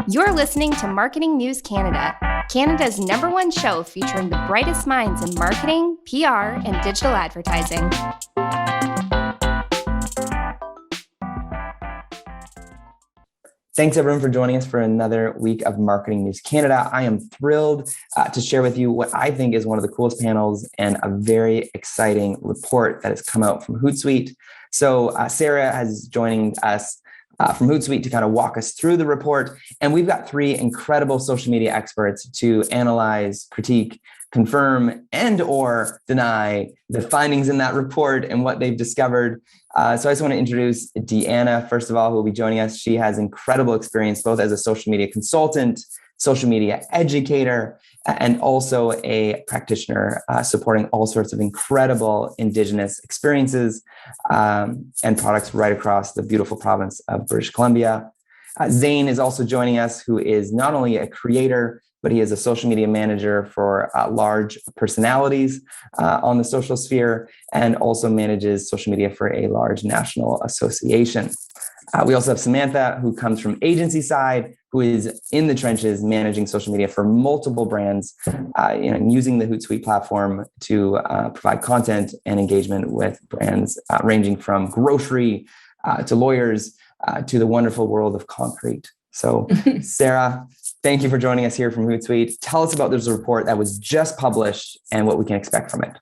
You're listening to Marketing News Canada, Canada's #1 show featuring the brightest minds in marketing, PR, and digital advertising. Thanks everyone for joining us for another week of Marketing News Canada. I am thrilled to share with you what I think is one of the coolest panels and a very exciting report that has come out from Hootsuite. So Sarah has joining us from Hootsuite to kind of walk us through the report. And we've got 3 incredible social media experts to analyze, critique, confirm, and or deny the findings in that report and what they've discovered. So I just want to introduce Deanna, first of all, who will be joining us. She has incredible experience, both as a social media consultant, social media educator, and also a practitioner supporting all sorts of incredible Indigenous experiences and products right across the beautiful province of British Columbia. Zane is also joining us, who is not only a creator, but he is a social media manager for large personalities on the social sphere and also manages social media for a large national association. We also have Samantha, who comes from agency side, who is in the trenches managing social media for multiple brands, using the Hootsuite platform to provide content and engagement with brands ranging from grocery to lawyers to the wonderful world of concrete. So Sarah, thank you for joining us here from Hootsuite. Tell us about this report that was just published and what we can expect from it.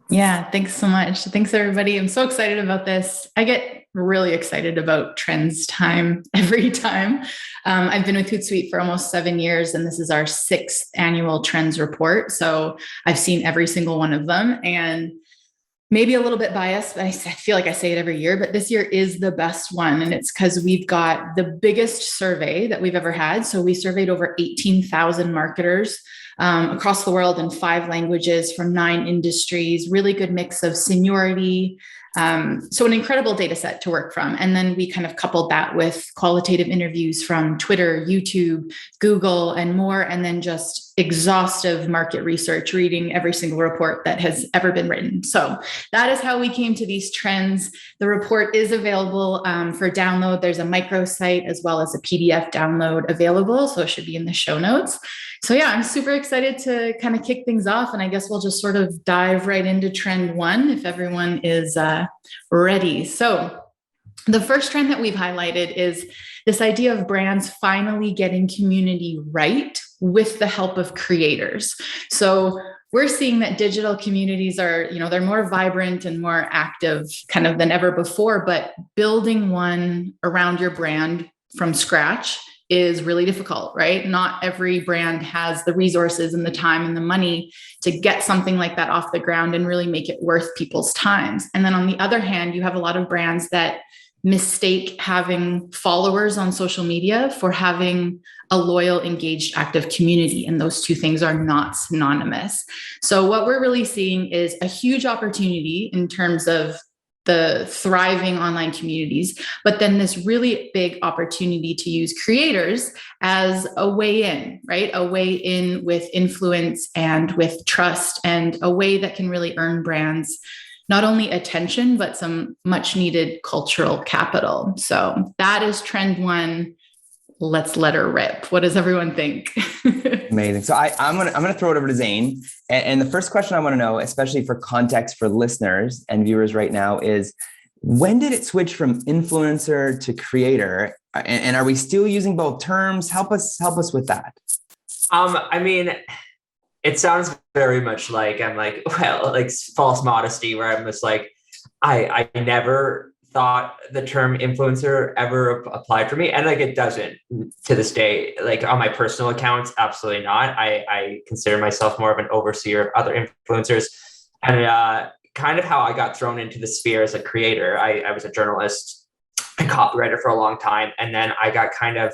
Yeah, thanks so much. Thanks, everybody. I'm so excited about this. I get really excited about trends time every time. I've been with Hootsuite for almost 7 years, and this is our 6th annual trends report. So I've seen every single one of them, and maybe a little bit biased. I feel like I say it every year, but this year is the best one. And it's because we've got the biggest survey that we've ever had. So we surveyed over 18,000 marketers across the world in 5 languages from 9 industries, really good mix of seniority. So an incredible data set to work from. And then we kind of coupled that with qualitative interviews from Twitter, YouTube, Google, and more. And then just exhaustive market research, reading every single report that has ever been written. So that is how we came to these trends. The report is available for download. There's a microsite as well as a PDF download available. So it should be in the show notes. So yeah, I'm super excited to kind of kick things off. And I guess we'll just sort of dive right into trend 1 if everyone is ready. So the first trend that we've highlighted is this idea of brands finally getting community right with the help of creators. So we're seeing that digital communities are, they're more vibrant and more active kind of than ever before, but building one around your brand from scratch is really difficult, right? Not every brand has the resources and the time and the money to get something like that off the ground and really make it worth people's times. And then on the other hand, you have a lot of brands that mistake having followers on social media for having a loyal, engaged, active community. And those 2 things are not synonymous. So what we're really seeing is a huge opportunity in terms of the thriving online communities, but then this really big opportunity to use creators as a way in, right? A way in with influence and with trust, and a way that can really earn brands not only attention, but some much needed cultural capital. So that is trend 1. Let's let her rip. What does everyone think? Amazing. So I'm gonna throw it over to Zane. And the first question I want to know, especially for context for listeners and viewers right now, is when did it switch from influencer to creator? And are we still using both terms? Help us with that. I mean, it sounds very much like I'm like, well, like false modesty, where I'm just like, I never thought the term influencer ever applied for me. And like, it doesn't to this day, like on my personal accounts, absolutely not. I consider myself more of an overseer of other influencers. And kind of how I got thrown into the sphere as a creator. I was a journalist and copywriter for a long time. And then I got kind of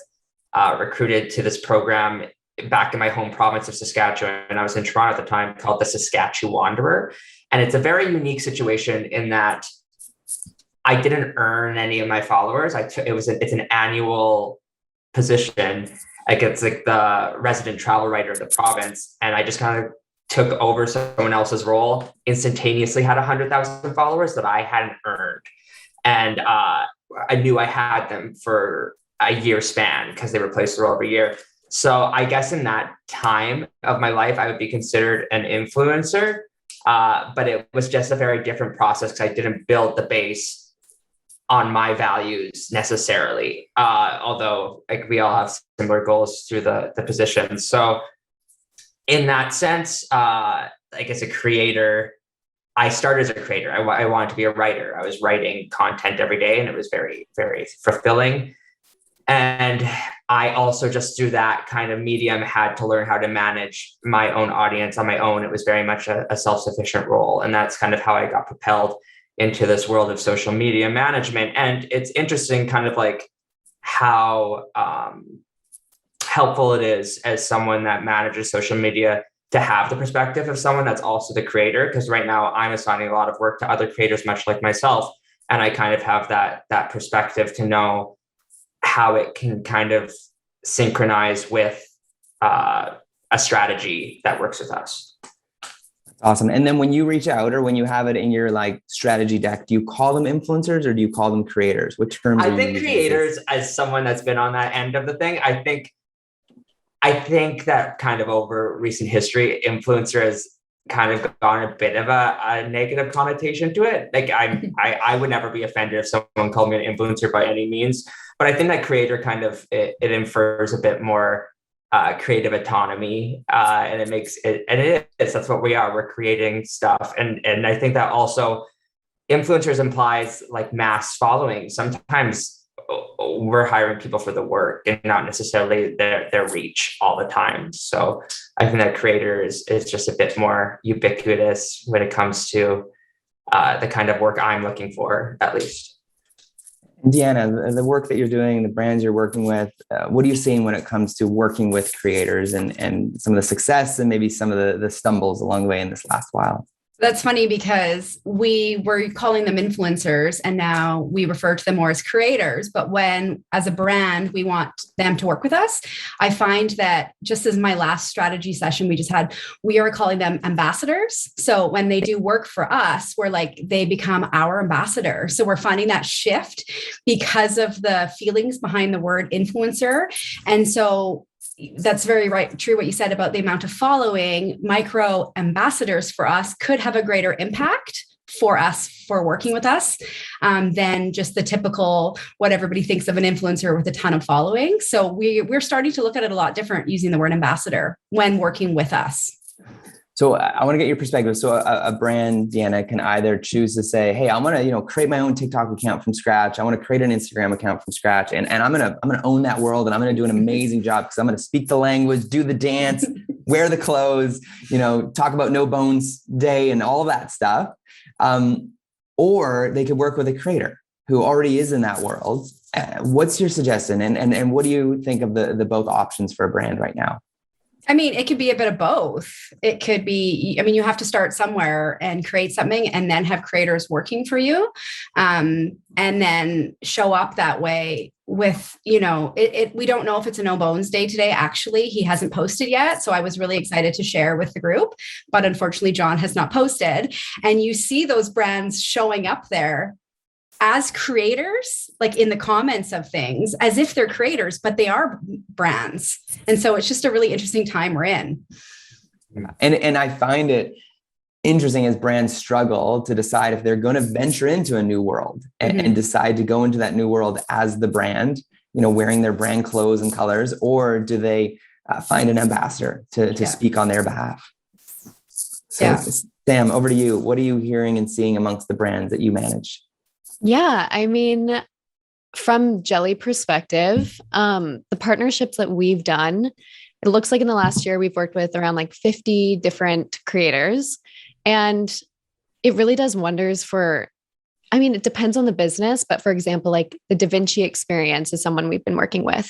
recruited to this program back in my home province of Saskatchewan. And I was in Toronto at the time, called the Saskatchewan Wanderer. And it's a very unique situation in that I didn't earn any of my followers. It's an annual position. Like, it's like the resident travel writer of the province. And I just kind of took over someone else's role, instantaneously had 100,000 followers that I hadn't earned. And I knew I had them for a year span because they replaced the role every year. So I guess in that time of my life, I would be considered an influencer. But it was just a very different process because I didn't build the base on my values necessarily. Although like we all have similar goals through the position. So in that sense, like as a creator, I started as a creator. I wanted to be a writer. I was writing content every day and it was very, very fulfilling. And I also just through that kind of medium had to learn how to manage my own audience on my own. It was very much a self-sufficient role. And that's kind of how I got propelled into this world of social media management. And it's interesting kind of like how helpful it is as someone that manages social media to have the perspective of someone that's also the creator. Because right now I'm assigning a lot of work to other creators, much like myself. And I kind of have that perspective to know how it can kind of synchronize with a strategy that works with us. Awesome. And then when you reach out or when you have it in your like strategy deck, do you call them influencers or do you call them creators? Which terms? I think creators, as someone that's been on that end of the thing, I think that kind of over recent history, influencer has kind of gone a bit of a negative connotation to it. Like I would never be offended if someone called me an influencer by any means, but I think that creator kind of, it infers a bit more creative autonomy and it makes it, and it is, that's what we are. We're creating stuff. And I think that also influencers implies like mass following. Sometimes we're hiring people for the work and not necessarily their reach all the time. So I think that creator is just a bit more ubiquitous when it comes to the kind of work I'm looking for, at least. Deanna, the work that you're doing, the brands you're working with, what are you seeing when it comes to working with creators and some of the success and maybe some of the stumbles along the way in this last while? That's funny because we were calling them influencers and now we refer to them more as creators. But when, as a brand, we want them to work with us, I find that just as my last strategy session we just had, we are calling them ambassadors. So when they do work for us, we're like, they become our ambassador. So we're finding that shift because of the feelings behind the word influencer. And so that's very true what you said about the amount of following. Micro ambassadors for us could have a greater impact for us for working with us than just the typical what everybody thinks of an influencer with a ton of following. So we're starting to look at it a lot different using the word ambassador when working with us. So I want to get your perspective. So a brand, Deanna, can either choose to say, hey, I'm going to, create my own TikTok account from scratch. I want to create an Instagram account from scratch. And I'm going to own that world and I'm going to do an amazing job because I'm going to speak the language, do the dance, wear the clothes, talk about No Bones Day and all that stuff. Or they could work with a creator who already is in that world. What's your suggestion? And what do you think of the both options for a brand right now? I mean, it could be a bit of both. It could be, you have to start somewhere and create something and then have creators working for you. And then show up that way with, we don't know if it's a No Bones Day today. Actually, he hasn't posted yet. So I was really excited to share with the group, but unfortunately, John has not posted. And you see those brands showing up there as creators, like in the comments of things, as if they're creators, but they are brands. And so it's just a really interesting time we're in. And I find it interesting as brands struggle to decide if they're going to venture into a new world and decide to go into that new world as the brand, wearing their brand clothes and colors, or do they find an ambassador to speak on their behalf? So Sam, over to you. What are you hearing and seeing amongst the brands that you manage? Yeah, I mean, from Jelly perspective, the partnerships that we've done, it looks like in the last year, we've worked with around like 50 different creators. And it really does wonders it depends on the business, but for example, like the Da Vinci Experience is someone we've been working with,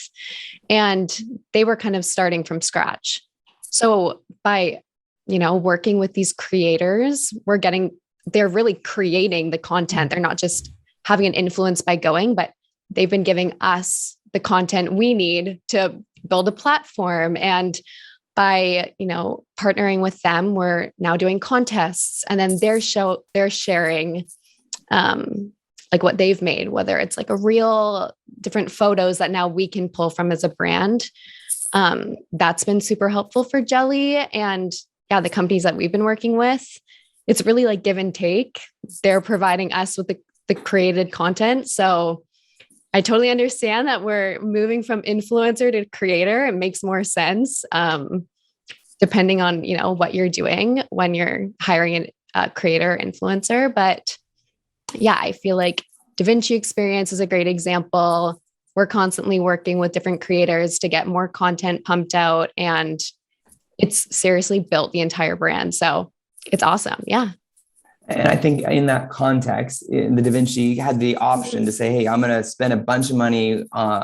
and they were kind of starting from scratch. So by, working with these creators, they're really creating the content. They're not just having an influence by going, but they've been giving us the content we need to build a platform. And by, partnering with them, we're now doing contests, and then they're sharing like what they've made, whether it's like a real different photos that now we can pull from as a brand. That's been super helpful for Jelly. And yeah, the companies that we've been working with, it's really like give and take. They're providing us with the created content. So I totally understand that we're moving from influencer to creator. It makes more sense, depending on, what you're doing when you're hiring a creator influencer. But yeah, I feel like DaVinci Experience is a great example. We're constantly working with different creators to get more content pumped out, and it's seriously built the entire brand. So it's awesome. Yeah. And I think in that context, in the DaVinci had the option to say, hey, I'm going to spend a bunch of money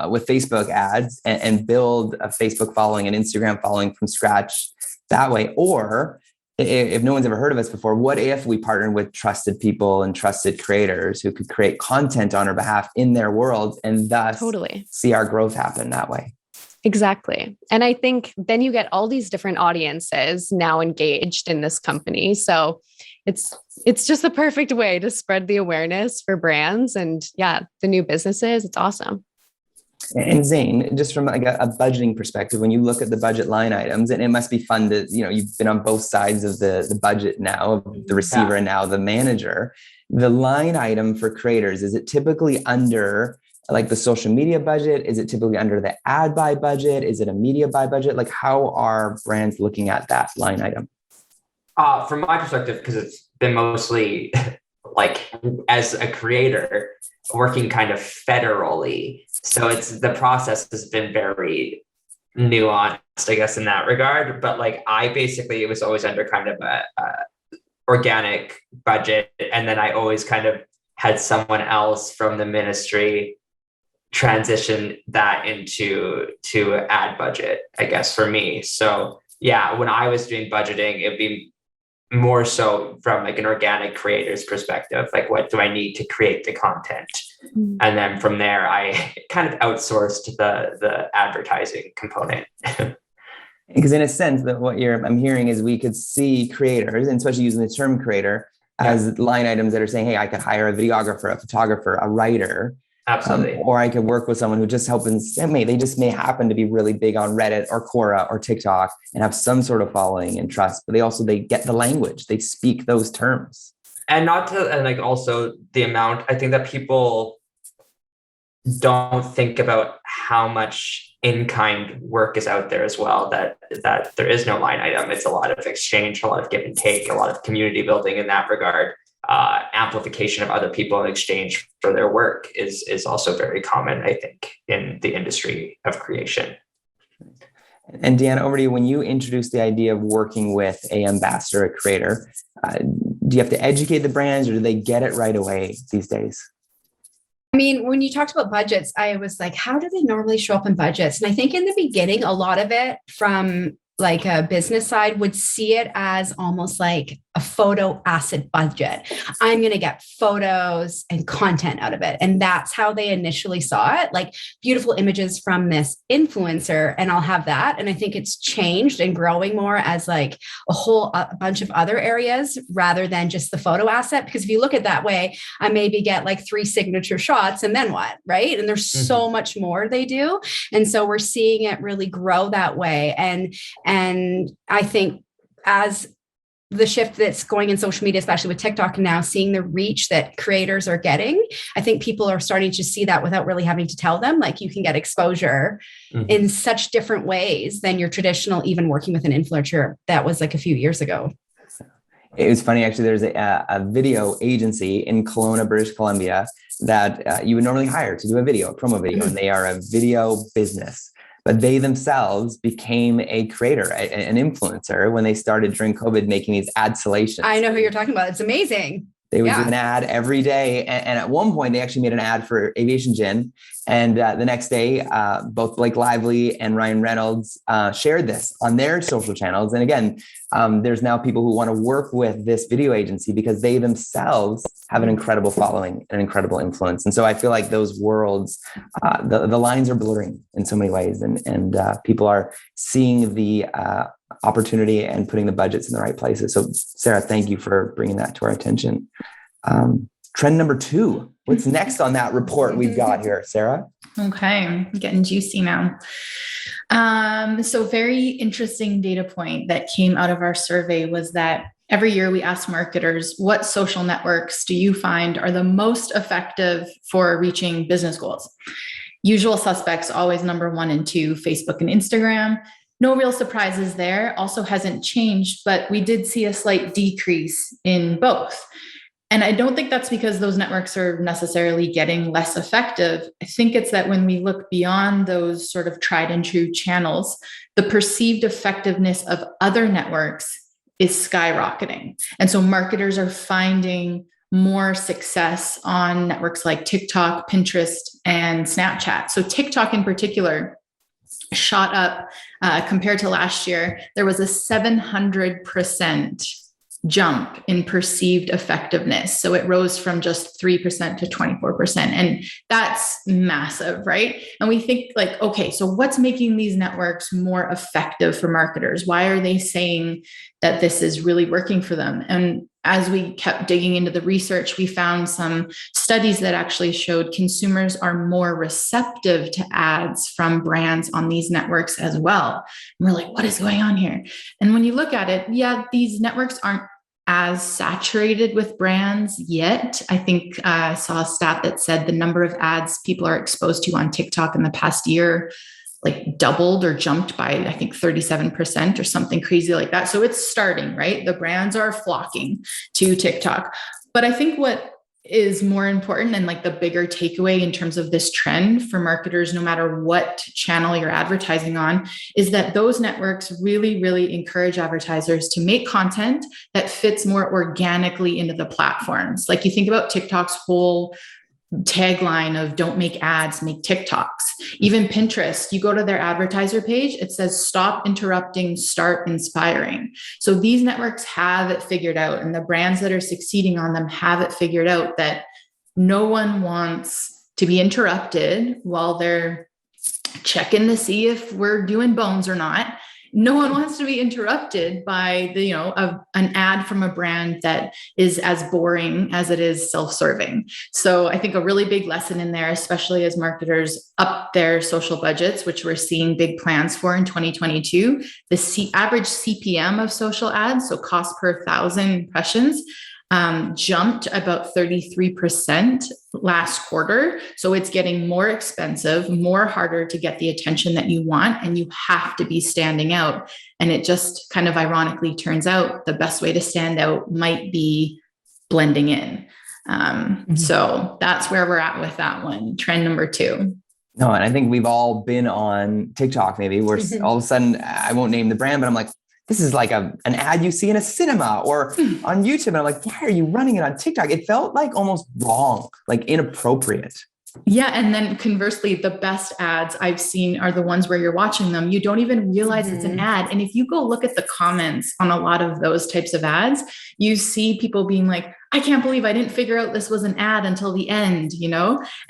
with Facebook ads and build a Facebook following and Instagram following from scratch that way. Or if no one's ever heard of us before, what if we partnered with trusted people and trusted creators who could create content on our behalf in their world and thus see our growth happen that way? Exactly. And I think then you get all these different audiences now engaged in this company. So it's just the perfect way to spread the awareness for brands and the new businesses. It's awesome. And Zane, just from like a budgeting perspective, when you look at the budget line items, and it must be fun to, you've been on both sides of the budget now, the receiver and now the manager, the line item for creators, is it typically under like the social media budget? Is it typically under the ad buy budget? Is it a media buy budget? Like how are brands looking at that line item? From my perspective, because it's been mostly like as a creator working kind of federally. So the process has been very nuanced, I guess, in that regard. But like it was always under kind of a organic budget. And then I always kind of had someone else from the ministry transition that into ad budget, I guess, for me. So yeah, when I was doing budgeting, it'd be more so from like an organic creator's perspective, like what do I need to create the content? Mm-hmm. And then from there, I kind of outsourced the advertising component. Because in a sense that I'm hearing is we could see creators, and especially using the term creator, as line items that are saying, hey, I could hire a videographer, a photographer, a writer. Absolutely. Or I could work with someone who just happens, they just may happen to be really big on Reddit or Quora or TikTok and have some sort of following and trust, but they get the language, they speak those terms. And also the amount, I think that people don't think about how much in-kind work is out there as well, that there is no line item. It's a lot of exchange, a lot of give and take, a lot of community building in that regard. Amplification of other people in exchange for their work is also very common, I think, in the industry of creation. And Deanna, over to you. When you introduce the idea of working with an ambassador, a creator, do you have to educate the brands, or do they get it right away these days? I mean, when you talked about budgets, I was like, how do they normally show up in budgets? And I think in the beginning, a lot of it from like a business side would see it as almost like a photo asset budget. I'm going to get photos and content out of it. And that's how they initially saw it, like beautiful images from this influencer, and I'll have that. And I think it's changed and growing more as like a bunch of other areas rather than just the photo asset. Because if you look at it that way, I maybe get like 3 signature shots and then what, right? And there's so much more they do. And so we're seeing it really grow that way. And I think as the shift that's going in social media, especially with TikTok now, seeing the reach that creators are getting, I think people are starting to see that without really having to tell them, like you can get exposure in such different ways than your traditional, even working with an influencer that was like a few years ago. It was funny, actually, there's a video agency in Kelowna, British Columbia that you would normally hire to do a promo video, and they are a video business. But they themselves became a creator, an influencer, when they started during COVID making these ad salations. I know who you're talking about. It's amazing. They would do an ad every day. And at one point, they actually made an ad for Aviation Gin. And the next day, both Blake Lively and Ryan Reynolds shared this on their social channels. And again, there's now people who want to work with this video agency because they themselves have an incredible following, an incredible influence. And so I feel like those worlds, the lines are blurring in so many ways. And people are seeing the opportunity and putting the budgets in the right places. So Sarah, thank you for bringing that to our attention. trend number 2. What's next on that report we've got here, Sarah? Okay, I'm getting juicy now. So very interesting data point that came out of our survey was that every year we ask marketers, what social networks do you find are the most effective for reaching business goals? Usual suspects, always number 1 and 2, Facebook and Instagram. No real surprises there. Also hasn't changed, but we did see a slight decrease in both. And I don't think that's because those networks are necessarily getting less effective. I think it's that when we look beyond those sort of tried and true channels, the perceived effectiveness of other networks is skyrocketing. And so marketers are finding more success on networks like TikTok, Pinterest, and Snapchat. So TikTok in particular shot up compared to last year. There was a 700% jump in perceived effectiveness. So it rose from just 3% to 24%. And that's massive, right? And we think like, okay, so what's making these networks more effective for marketers? Why are they saying that this is really working for them? And as we kept digging into the research, we found some studies that actually showed consumers are more receptive to ads from brands on these networks as well. And we're like, what is going on here? And when you look at it, yeah, these networks aren't as saturated with brands yet. I think I saw a stat that said the number of ads people are exposed to on TikTok in the past year like doubled or jumped by, I think, 37% or something crazy like that. So it's starting, right? The brands are flocking to TikTok. But I think what is more important and like the bigger takeaway in terms of this trend for marketers, no matter what channel you're advertising on, is that those networks really, really encourage advertisers to make content that fits more organically into the platforms. Like you think about TikTok's whole tagline of don't make ads, make TikToks. Even Pinterest, you go to their advertiser page, it says stop interrupting, start inspiring. So these networks have it figured out, and the brands that are succeeding on them have it figured out that no one wants to be interrupted while they're checking to see if we're doing bones or not. No one wants to be interrupted by an ad from a brand that is as boring as it is self-serving. So I think a really big lesson in there, especially as marketers up their social budgets, which we're seeing big plans for in 2022, the average CPM of social ads, so cost per 1,000 impressions, jumped about 33% last quarter. So it's getting more expensive, more harder to get the attention that you want, and you have to be standing out. And it just kind of ironically turns out the best way to stand out might be blending in. So that's where we're at with that one. Trend number 2. No, and I think we've all been on TikTok, maybe, where all of a sudden, I won't name the brand, but I'm like, this is like an ad you see in a cinema or on YouTube. And I'm like, why are you running it on TikTok? It felt like almost wrong, like inappropriate. Yeah. And then conversely, the best ads I've seen are the ones where you're watching them. You don't even realize it's an ad. And if you go look at the comments on a lot of those types of ads, you see people being like, I can't believe I didn't figure out this was an ad until the end,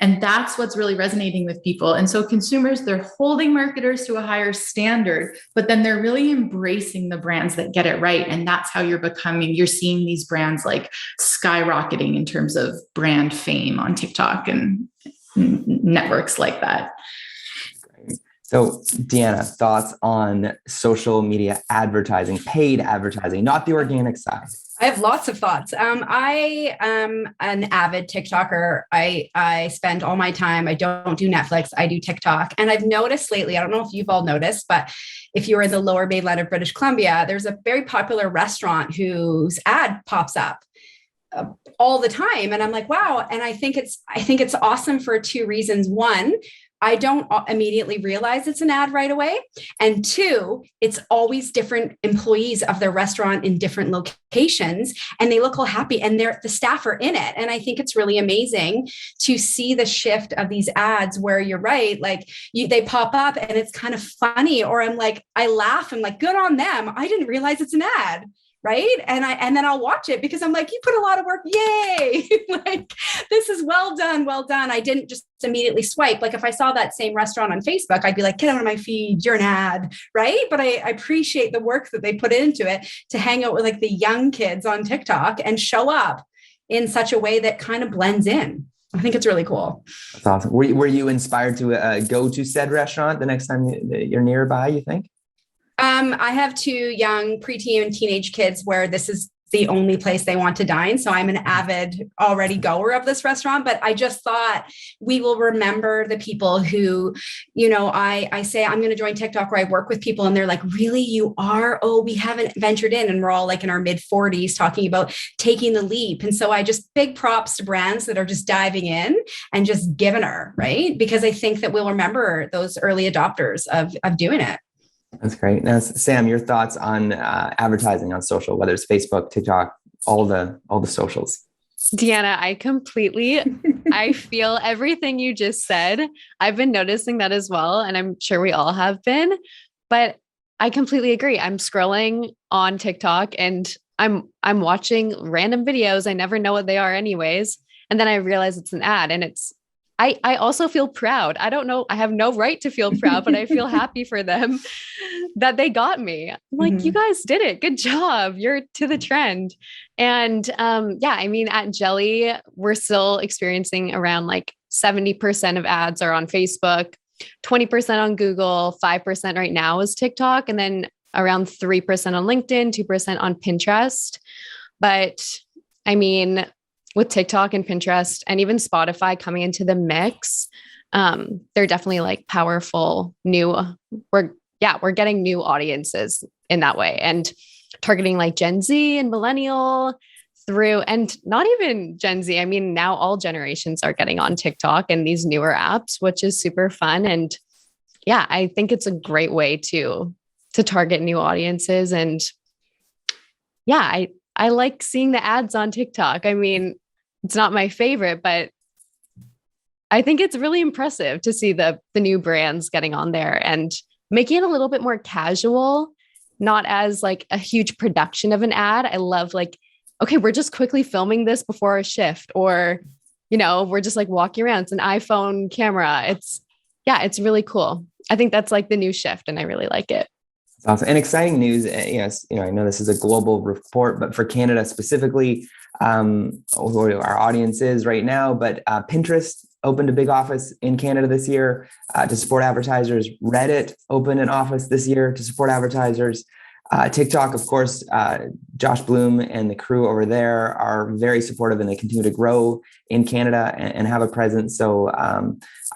and that's what's really resonating with people. And so consumers, they're holding marketers to a higher standard, but then they're really embracing the brands that get it right. And that's how you're seeing these brands like skyrocketing in terms of brand fame on TikTok and networks like that. So Deanna, thoughts on social media advertising, paid advertising, not the organic side? I have lots of thoughts. I am an avid TikToker. I spend all my time. I don't do Netflix. I do TikTok. And I've noticed lately, I don't know if you've all noticed, but if you're in the lower mainland of British Columbia, there's a very popular restaurant whose ad pops up all the time. And I'm like, wow. And I think it's awesome for 2 reasons. One, I don't immediately realize it's an ad right away. And 2, it's always different employees of their restaurant in different locations, and they look all happy, and the staff are in it. And I think it's really amazing to see the shift of these ads where you're right, like they pop up and it's kind of funny, or I laugh, I'm like, good on them. I didn't realize it's an ad. Right. And then I'll watch it because I'm like, you put a lot of work. Yay. Like, this is well done. Well done. I didn't just immediately swipe. Like if I saw that same restaurant on Facebook, I'd be like, get out of my feed. You're an ad. Right. But I appreciate the work that they put into it to hang out with like the young kids on TikTok and show up in such a way that kind of blends in. I think it's really cool. That's awesome. Were you inspired to go to said restaurant the next time you're nearby, you think? I have 2 young preteen and teenage kids where this is the only place they want to dine. So I'm an avid already goer of this restaurant, but I just thought we will remember the people who, I say, I'm going to join TikTok where I work with people and they're like, really, you are? Oh, we haven't ventured in. And we're all like in our mid 40s talking about taking the leap. And so I just big props to brands that are just diving in and just giving her, right? Because I think that we'll remember those early adopters of doing it. That's great. Now, Sam, your thoughts on advertising on social, whether it's Facebook, TikTok, all the socials. Deanna, I feel everything you just said. I've been noticing that as well. And I'm sure we all have been, but I completely agree. I'm scrolling on TikTok and I'm watching random videos. I never know what they are anyways. And then I realize it's an ad and I also feel proud. I don't know. I have no right to feel proud, but I feel happy for them that they got me. I'm like, you guys did it. Good job. You're to the trend. And at Jelly, we're still experiencing around like 70% of ads are on Facebook, 20% on Google, 5% right now is TikTok, and then around 3% on LinkedIn, 2% on Pinterest. But with TikTok and Pinterest and even Spotify coming into the mix, they're definitely like powerful we're getting new audiences in that way and targeting like Gen Z and millennial through, and not even Gen Z. Now all generations are getting on TikTok and these newer apps, which is super fun. And I think it's a great way to target new audiences. And I like seeing the ads on TikTok. It's not my favorite, but I think it's really impressive to see the new brands getting on there and making it a little bit more casual, not as like a huge production of an ad. I love like, okay, we're just quickly filming this before a shift, or, we're just like walking around. It's an iPhone camera. It's really cool. I think that's like the new shift and I really like it. Awesome. And exciting news. Yes, I know this is a global report, but for Canada specifically, who our audience is right now, but Pinterest opened a big office in Canada this year to support advertisers. Reddit opened an office this year to support advertisers. TikTok, of course, Josh Bloom and the crew over there are very supportive and they continue to grow in Canada and have a presence. So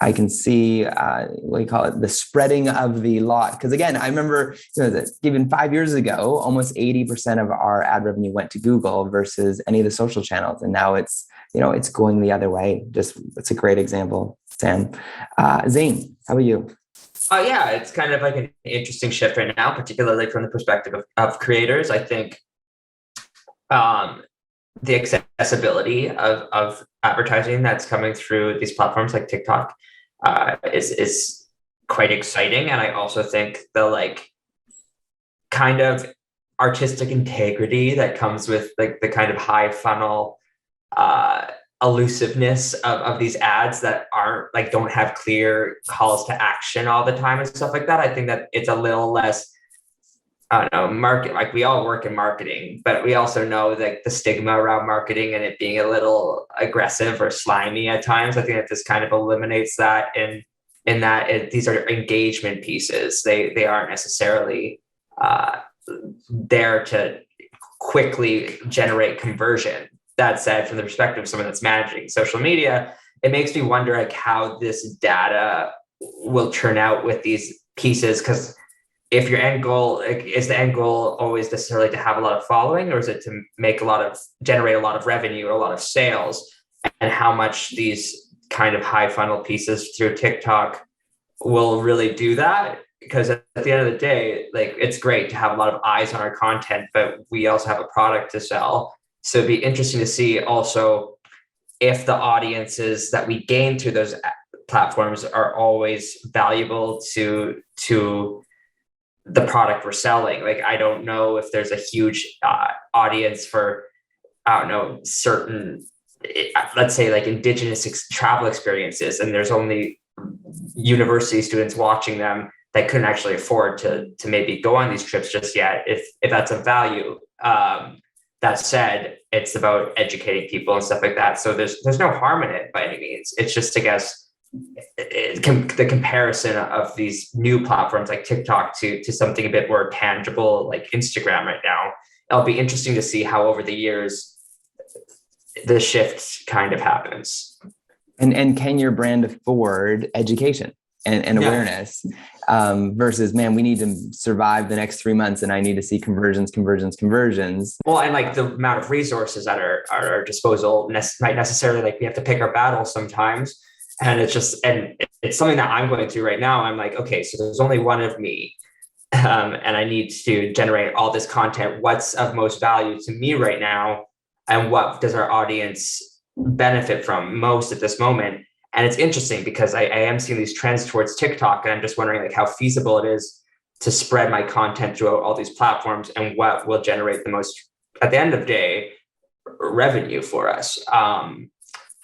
I can see, the spreading of the lot. Because again, I remember that even 5 years ago, almost 80% of our ad revenue went to Google versus any of the social channels. And now it's going the other way. It's a great example, Sam. Zane, how about you? It's kind of like an interesting shift right now, particularly from the perspective of creators. I think the accessibility of advertising that's coming through these platforms like TikTok is quite exciting. And I also think the like kind of artistic integrity that comes with like the kind of high funnel elusiveness of these ads that don't have clear calls to action all the time and stuff like that. I think that it's a little less, like we all work in marketing, but we also know that the stigma around marketing and it being a little aggressive or slimy at times. I think that this kind of eliminates that in that these are engagement pieces. They aren't necessarily there to quickly generate conversion. That said, from the perspective of someone that's managing social media, it makes me wonder like how this data will turn out with these pieces. Because if your end goal, is the end goal always necessarily to have a lot of following, or is it to generate a lot of revenue or a lot of sales? And how much these kind of high funnel pieces through TikTok will really do that? Because at the end of the day, like it's great to have a lot of eyes on our content, but we also have a product to sell. So it'd be interesting to see also if the audiences that we gain through those platforms are always valuable to the product we're selling. Like, I don't know if there's a huge audience for, certain, let's say like Indigenous travel experiences, and there's only university students watching them that couldn't actually afford to maybe go on these trips just yet, if that's a value. that said, it's about educating people and stuff like that. So there's no harm in it by any means. It's just, I guess, the comparison of these new platforms like TikTok to something a bit more tangible like Instagram right now. It'll be interesting to see how over the years the shift kind of happens. And can your brand afford education and awareness versus, man, we need to survive the next 3 months and I need to see conversions. Well, and like the amount of resources at our disposal might necessarily, like, we have to pick our battles sometimes. And it's something that I'm going through right now. I'm like, okay, so there's only one of me. And I need to generate all this content. What's of most value to me right now? And what does our audience benefit from most at this moment? And it's interesting because I am seeing these trends towards TikTok, and I'm just wondering like how feasible it is to spread my content throughout all these platforms and what will generate the most, at the end of the day, revenue for us.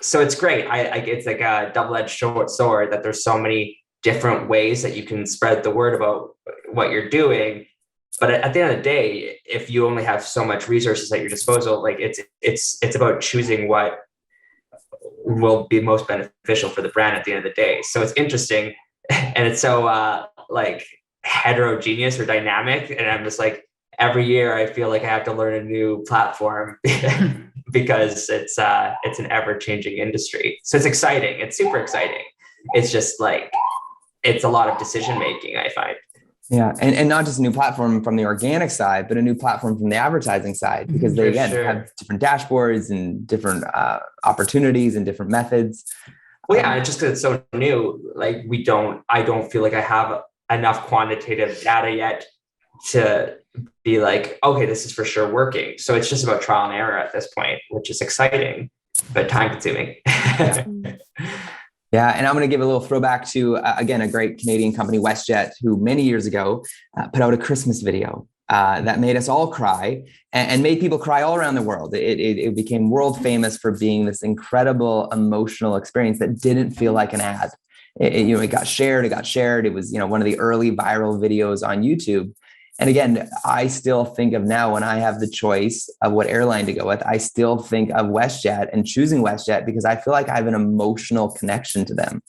So it's great. It's like a double-edged sword that there's so many different ways that you can spread the word about what you're doing. But at the end of the day, if you only have so much resources at your disposal, like it's about choosing what will be most beneficial for the brand at the end of the day. So it's interesting, and it's so like heterogeneous or dynamic. And I'm just like, every year I feel like I have to learn a new platform because it's an ever-changing industry. So it's exciting. It's super exciting. It's just like, it's a lot of decision making, I find. Yeah. And not just a new platform from the organic side, but a new platform from the advertising side, because they, again, have different dashboards and different opportunities and different methods. Well, yeah, it's just because it's so new. Like I don't feel like I have enough quantitative data yet to be like, okay, this is for sure working. So it's just about trial and error at this point, which is exciting, but time consuming. Yeah. And I'm going to give a little throwback to, again, a great Canadian company, WestJet, who many years ago put out a Christmas video that made us all cry and made people cry all around the world. It became world famous for being this incredible emotional experience that didn't feel like an ad. It got shared. It was, one of the early viral videos on YouTube. And again, I still think of now, when I have the choice of what airline to go with, I still think of WestJet and choosing WestJet because I feel like I have an emotional connection to them.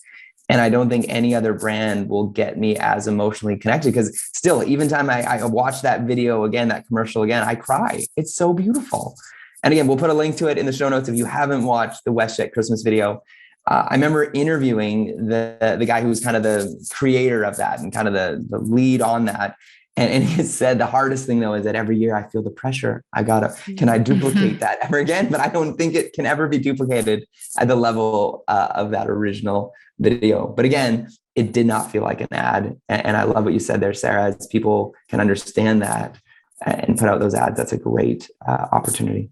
And I don't think any other brand will get me as emotionally connected, because still, even time I watch that video again, that commercial again, I cry. It's so beautiful. And again, we'll put a link to it in the show notes if you haven't watched the WestJet Christmas video. I remember interviewing the guy who was kind of the creator of that and kind of the lead on that. And he said the hardest thing, though, is that every year I feel the pressure. Can I duplicate that ever again? But I don't think it can ever be duplicated at the level of that original video. But again, it did not feel like an ad. And I love what you said there, Sarah. As people can understand that and put out those ads, that's a great opportunity.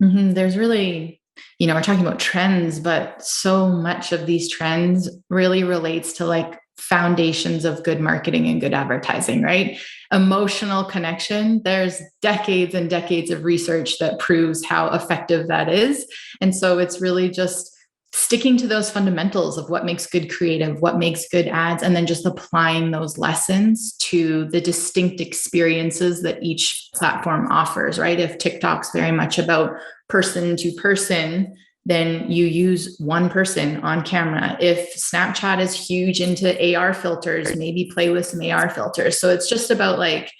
Mm-hmm. There's really, we're talking about trends, but so much of these trends really relates to like foundations of good marketing and good advertising, right? Emotional connection. There's decades and decades of research that proves how effective that is. And so it's really just sticking to those fundamentals of what makes good creative, what makes good ads, and then just applying those lessons to the distinct experiences that each platform offers, right? If TikTok's very much about person to person, then you use one person on camera. If Snapchat is huge into AR filters, maybe play with some AR filters. So it's just about like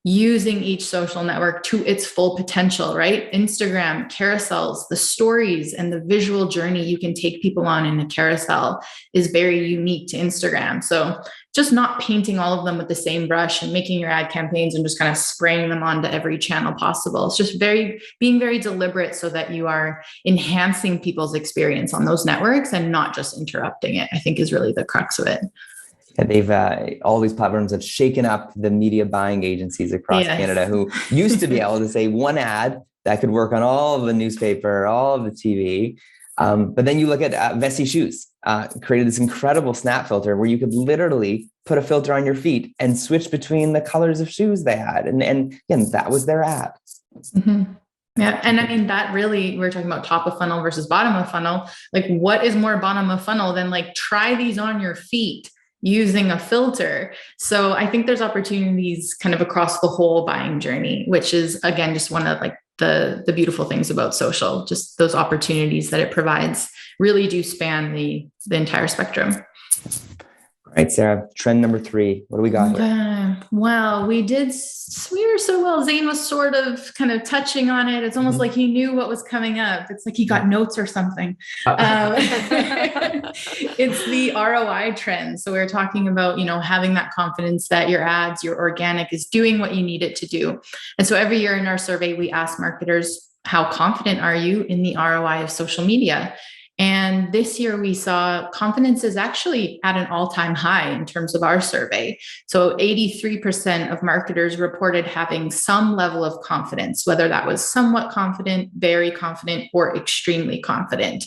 using each social network to its full potential, right? Instagram, carousels, the stories and the visual journey you can take people on in a carousel is very unique to Instagram. So just not painting all of them with the same brush and making your ad campaigns and just kind of spraying them onto every channel possible. It's just being very deliberate so that you are enhancing people's experience on those networks and not just interrupting it, I think is really the crux of it. And they've all these platforms have shaken up the media buying agencies across Canada, who used to be able to say one ad that could work on all of the newspaper, all of the TV. But then you look at Vessi Shoes, created this incredible snap filter where you could literally put a filter on your feet and switch between the colors of shoes they had. And again, that was their ad. Mm-hmm. Yeah. And I mean, that really, we're talking about top of funnel versus bottom of funnel. Like, what is more bottom of funnel than like, try these on your feet using a filter? So I think there's opportunities kind of across the whole buying journey, which is, again, just one of like the beautiful things about social. Just those opportunities that it provides really do span the entire spectrum. All right, Sarah, trend number 3. What do we got here? Well, we were so well. Zane was sort of kind of touching on it. It's almost like he knew what was coming up. It's like he got notes or something. It's the ROI trend. So we're talking about, having that confidence that your ads, your organic is doing what you need it to do. And so every year in our survey, we ask marketers, how confident are you in the ROI of social media? And this year we saw confidence is actually at an all-time high in terms of our survey. So 83% of marketers reported having some level of confidence, whether that was somewhat confident, very confident, or extremely confident.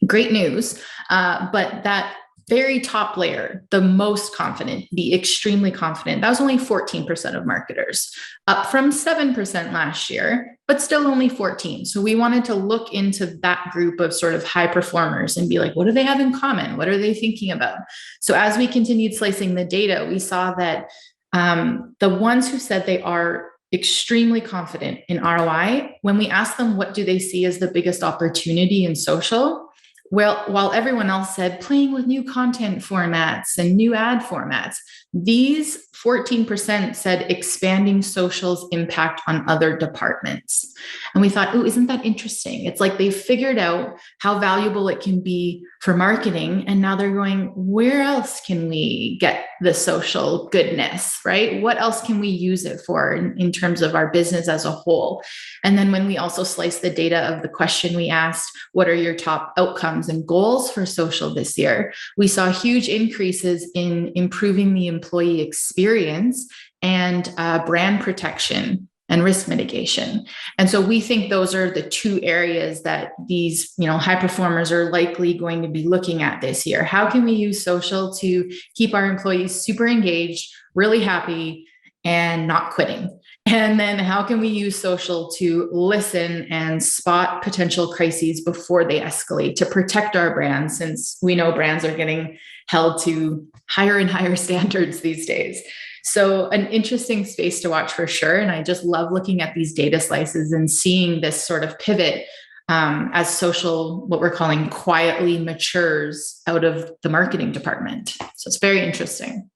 Great news. But that very top layer, the most confident, the extremely confident, that was only 14% of marketers, up from 7% last year, but still only 14. So we wanted to look into that group of sort of high performers and be like, what do they have in common? What are they thinking about? So as we continued slicing the data, we saw that the ones who said they are extremely confident in ROI, when we asked them what do they see as the biggest opportunity in social, well, while everyone else said playing with new content formats and new ad formats, these 14% said expanding social's impact on other departments. And we thought, oh, isn't that interesting? It's like they figured out how valuable it can be for marketing. And now they're going, where else can we get the social goodness, right? What else can we use it for in terms of our business as a whole? And then when we also slice the data of the question we asked, what are your top outcomes and goals for social this year? We saw huge increases in improving the employee experience and brand protection and risk mitigation. And so we think those are the 2 areas that these, high performers are likely going to be looking at this year. How can we use social to keep our employees super engaged, really happy, and not quitting? And then how can we use social to listen and spot potential crises before they escalate to protect our brands, since we know brands are getting held to higher and higher standards these days. So an interesting space to watch for sure. And I just love looking at these data slices and seeing this sort of pivot as social, what we're calling quietly matures out of the marketing department. So it's very interesting.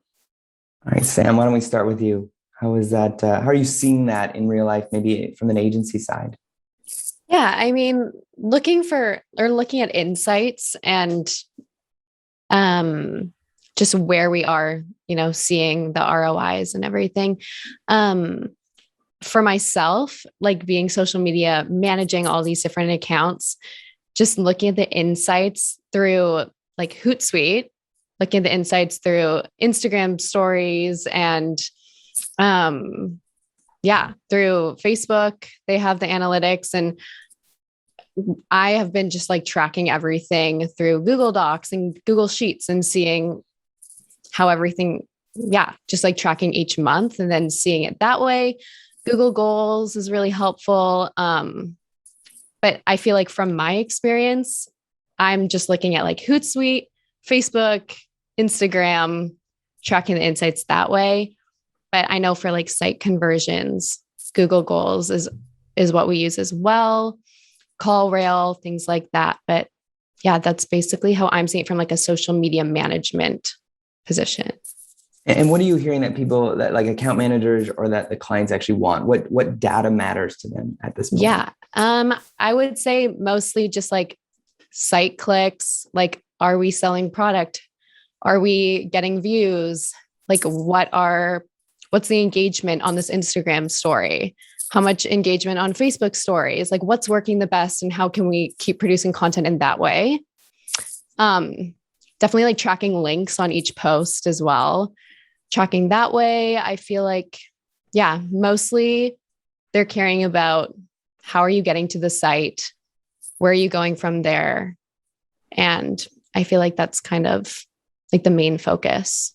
All right, Sam, why don't we start with you? How is that? How are you seeing that in real life, maybe from an agency side? Yeah, I mean, looking at insights and just where we are, seeing the ROIs and everything. For myself, like being social media, managing all these different accounts, just looking at the insights through like Hootsuite, looking at the insights through Instagram stories and through Facebook, they have the analytics, and I have been just like tracking everything through Google Docs and Google Sheets and seeing how everything, just like tracking each month and then seeing it that way. Google Goals is really helpful. But I feel like from my experience, I'm just looking at like Hootsuite, Facebook, Instagram, tracking the insights that way. But I know for like site conversions, Google Goals is what we use as well. Call rail, things like that. But yeah, that's basically how I'm seeing it from like a social media management position. And what are you hearing that people, that like account managers or that the clients actually want? What data matters to them at this moment? Yeah. I would say mostly just like site clicks. Like, are we selling product? Are we getting views? Like, what's the engagement on this Instagram story? How much engagement on Facebook stories? Like, what's working the best and how can we keep producing content in that way? Definitely like tracking links on each post as well. Tracking that way, I feel like, mostly they're caring about how are you getting to the site? Where are you going from there? And I feel like that's kind of like the main focus.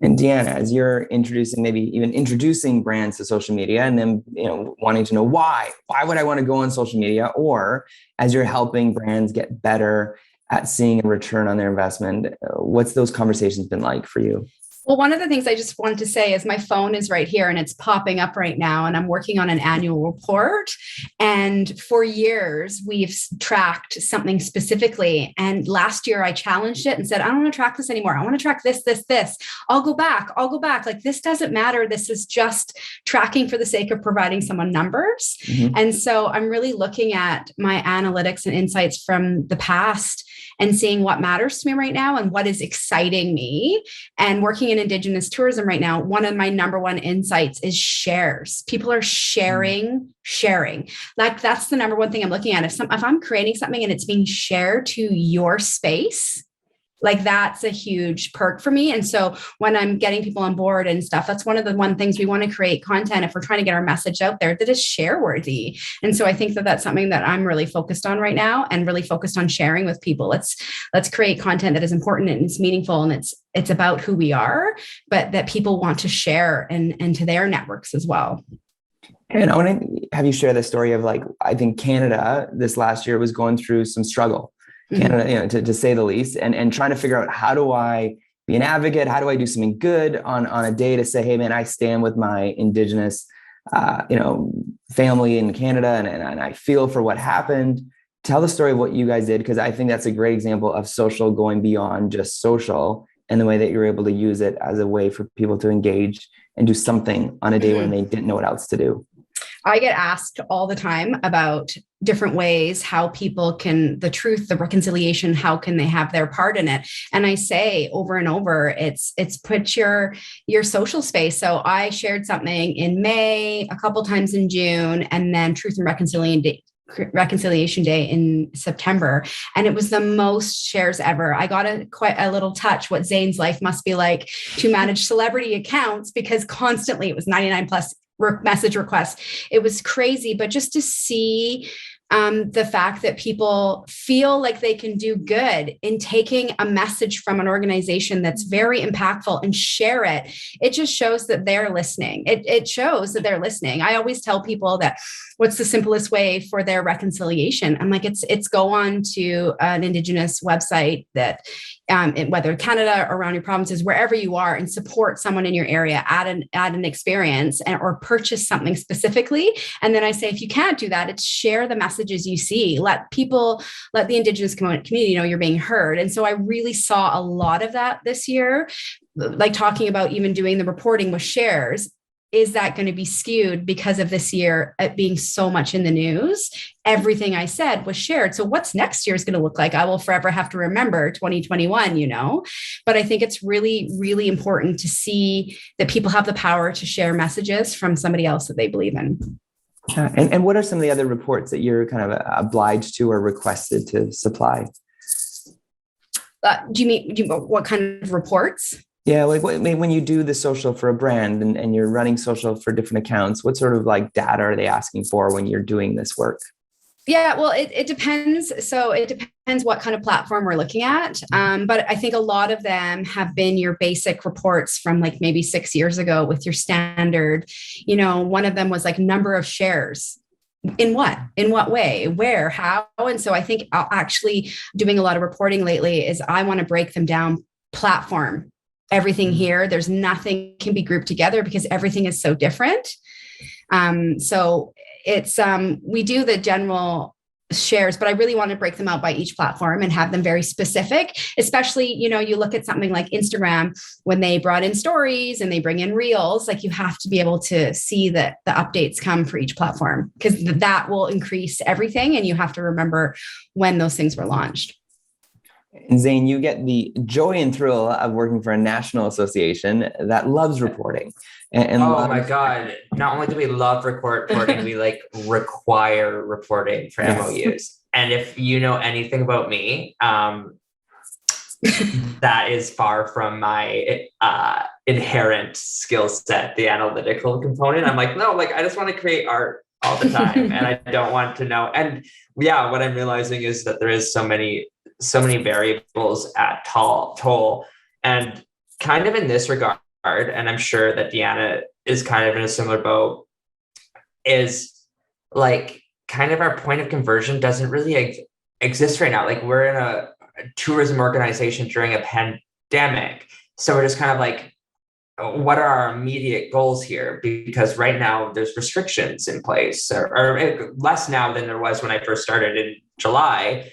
And Deanna, as you're introducing brands to social media and then, wanting to know why would I want to go on social media? Or as you're helping brands get better at seeing a return on their investment, what's those conversations been like for you? Well, one of the things I just wanted to say is my phone is right here and it's popping up right now, and I'm working on an annual report. And for years, we've tracked something specifically. And last year I challenged it and said, I don't want to track this anymore. I want to track this, this, this. I'll go back. Like, this doesn't matter. This is just tracking for the sake of providing someone numbers. Mm-hmm. And so I'm really looking at my analytics and insights from the past and seeing what matters to me right now and what is exciting me. And working in Indigenous tourism right now, one of my number one insights is shares. People are sharing. Like, that's the number one thing I'm looking at. If I'm creating something and it's being shared to your space, like, that's a huge perk for me. And so when I'm getting people on board and stuff, that's one of the things we want to create content if we're trying to get our message out there that is share worthy. And so I think that that's something that I'm really focused on right now, and really focused on sharing with people. Let's create content that is important and it's meaningful and it's about who we are, but that people want to share and to their networks as well. And I want to have you share the story of, like, I think Canada this last year was going through some struggle. Canada, to say the least, and trying to figure out, how do I be an advocate? How do I do something good on a day to say, hey man, I stand with my Indigenous, family in Canada, and I feel for what happened. Tell the story of what you guys did, because I think that's a great example of social going beyond just social, and the way that you're able to use it as a way for people to engage and do something on a day when they didn't know what else to do. I get asked all the time about different ways how people can, the truth, the reconciliation, how can they have their part in it? And I say over and over, it's put your social space. So I shared something in May, a couple times in June, and then Truth and Reconciliation Day in September. And it was the most shares ever. I got quite a little touch what Zane's life must be like to manage celebrity accounts, because constantly it was 99 plus message requests. It was crazy. But just to see the fact that people feel like they can do good in taking a message from an organization that's very impactful and share it, it just shows that they're listening. It shows that they're listening. I always tell people that, what's the simplest way for their reconciliation? I'm like, it's go on to an Indigenous website that, whether Canada or around your provinces, wherever you are, and support someone in your area, add an experience or purchase something specifically. And then I say, if you can't do that, it's share the messages you see. Let the Indigenous community know you're being heard. And so I really saw a lot of that this year, like talking about even doing the reporting with shares. Is that going to be skewed because of this year being so much in the news? Everything I said was shared. So what's next year is going to look like? I will forever have to remember 2021, but I think it's really, really important to see that people have the power to share messages from somebody else that they believe in. And what are some of the other reports that you're kind of obliged to or requested to supply? Do you mean what kind of reports? Yeah, like when you do the social for a brand and you're running social for different accounts, what sort of like data are they asking for when you're doing this work? Yeah, well, it depends. So it depends what kind of platform we're looking at. But I think a lot of them have been your basic reports from like maybe 6 years ago with your standard, one of them was like number of shares. In what way, where, how? And so I think actually doing a lot of reporting lately is I want to break them down platform. Everything here, there's nothing can be grouped together because everything is so different. So it's, we do the general shares, but I really want to break them out by each platform and have them very specific, especially, you look at something like Instagram, when they brought in stories and they bring in reels, like you have to be able to see that the updates come for each platform, because that will increase everything. And you have to remember when those things were launched. And Zane, you get the joy and thrill of working for a national association that loves reporting. And oh my God. Not only do we love reporting, we like require reporting for MOUs. And if you know anything about me, that is far from my inherent skill set, the analytical component. I'm like, no, like I just want to create art all the time. And I don't want to know. And yeah, what I'm realizing is that there is so many variables at toll, and kind of in this regard, and I'm sure that Deanna is kind of in a similar boat, is like kind of our point of conversion doesn't really exist right now. Like we're in a tourism organization during a pandemic. So we're just kind of like what are our immediate goals here? Because right now there's restrictions in place, or less now than there was when I first started in July.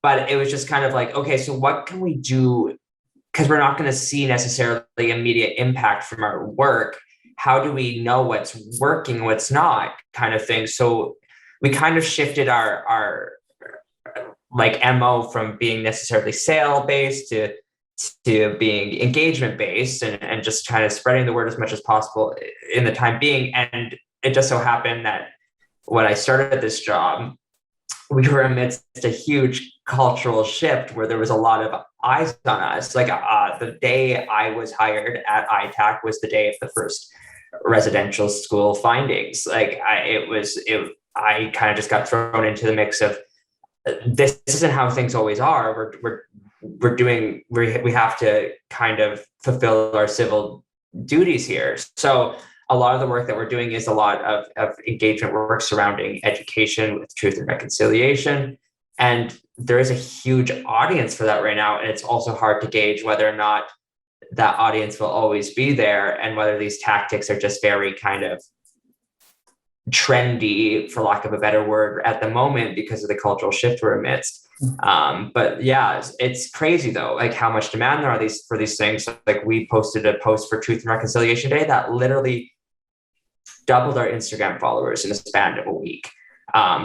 But it was just kind of like, okay, so what can we do? Because we're not going to see necessarily immediate impact from our work. How do we know what's working, what's not, kind of thing? So we kind of shifted our like MO from being necessarily sale based to being engagement based, and just kind of spreading the word as much as possible in the time being. And it just so happened that when I started this job, we were amidst a huge cultural shift where there was a lot of eyes on us. Like the day I was hired at ITAC was the day of the first residential school findings. Like I kind of just got thrown into the mix of this isn't how things always are. We have to kind of fulfill our civil duties here. So a lot of the work that we're doing is a lot of engagement work surrounding education with truth and reconciliation. And there is a huge audience for that right now. And it's also hard to gauge whether or not that audience will always be there, and whether these tactics are just very kind of trendy, for lack of a better word, at the moment because of the cultural shift we're amidst. But yeah, it's crazy though, like how much demand there are for these things. Like we posted a post for Truth and Reconciliation Day that literally doubled our Instagram followers in a span of a week.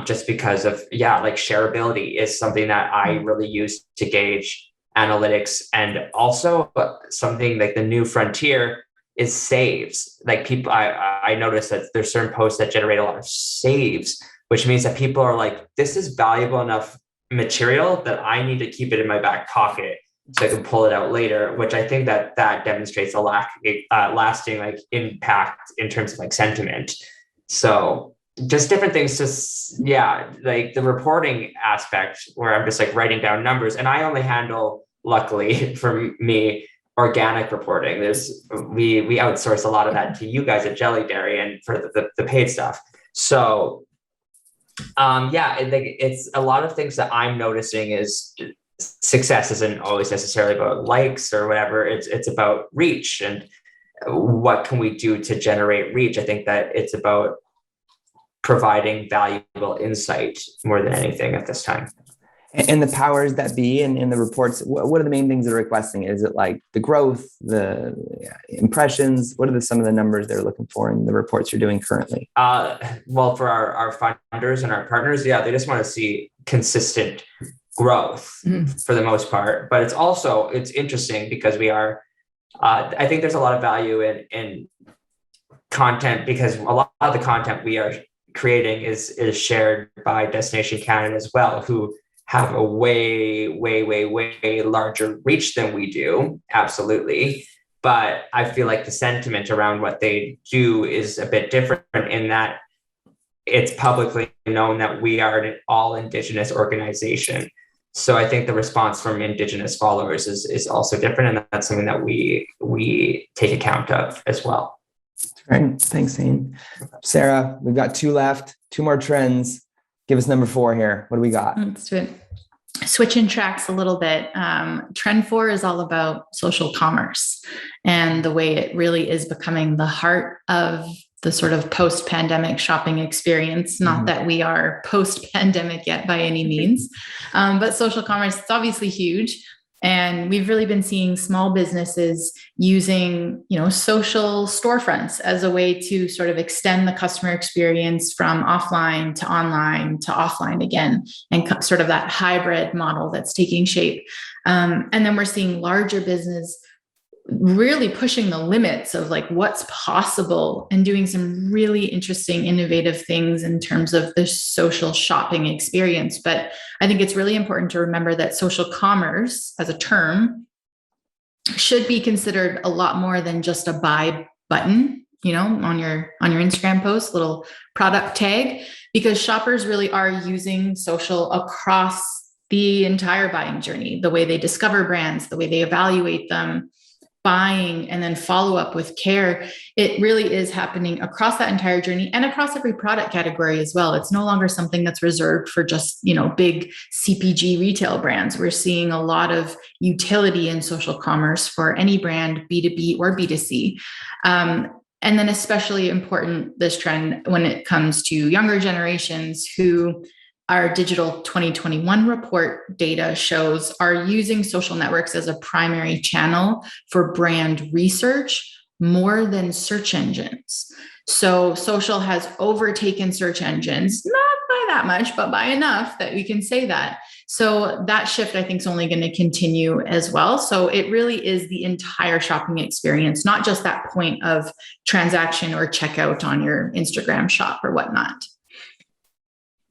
Just because of, like shareability is something that I really use to gauge analytics. And also something like the new frontier is saves. Like people, I noticed that there's certain posts that generate a lot of saves, which means that people are like, this is valuable enough material that I need to keep it in my back pocket so I can pull it out later, which I think that demonstrates a lasting like impact in terms of like sentiment. So just different things, like the reporting aspect where I'm just like writing down numbers, and I only handle, luckily for me, organic reporting. We outsource a lot of that to you guys at Darian for the paid stuff. So it's a lot of things that I'm noticing is success isn't always necessarily about likes or whatever. It's about reach, and what can we do to generate reach. I think that it's about providing valuable insight more than anything at this time. And the powers that be in the reports, what are the main things they're requesting? Is it like the growth, the impressions? What are some of the numbers they're looking for in the reports you're doing currently? Well, for our funders and our partners, they just want to see consistent growth for the most part. But it's interesting because we are, I think there's a lot of value in content, because a lot of the content we are creating is shared by Destination Canada as well, who have a way larger reach than we do. Absolutely. But I feel like the sentiment around what they do is a bit different in that it's publicly known that we are an all Indigenous organization. So I think the response from Indigenous followers is also different. And that's something that we take account of as well. Great. Thanks, Zane. Sarah, we've got 2 left, 2 more trends. Give us number 4 here. What do we got? Let's do it. Switching tracks a little bit. Trend 4 is all about social commerce and the way it really is becoming the heart of the sort of post-pandemic shopping experience. Not that we are post-pandemic yet by any means, but social commerce, it's obviously huge. And we've really been seeing small businesses using, social storefronts as a way to sort of extend the customer experience from offline to online to offline again, and sort of that hybrid model that's taking shape. And then we're seeing larger business really pushing the limits of like what's possible and doing some really interesting, innovative things in terms of the social shopping experience. But I think it's really important to remember that social commerce as a term should be considered a lot more than just a buy button, on your Instagram post, little product tag, because shoppers really are using social across the entire buying journey, the way they discover brands, the way they evaluate them, buying and then follow up with care, it really is happening across that entire journey and across every product category as well. It's no longer something that's reserved for just, big CPG retail brands. We're seeing a lot of utility in social commerce for any brand, B2B or B2C. And then especially important, this trend when it comes to younger generations who our digital 2021 report data shows are using social networks as a primary channel for brand research more than search engines. So social has overtaken search engines, not by that much, but by enough that we can say that. So that shift, I think, is only going to continue as well. So it really is the entire shopping experience, not just that point of transaction or checkout on your Instagram shop or whatnot.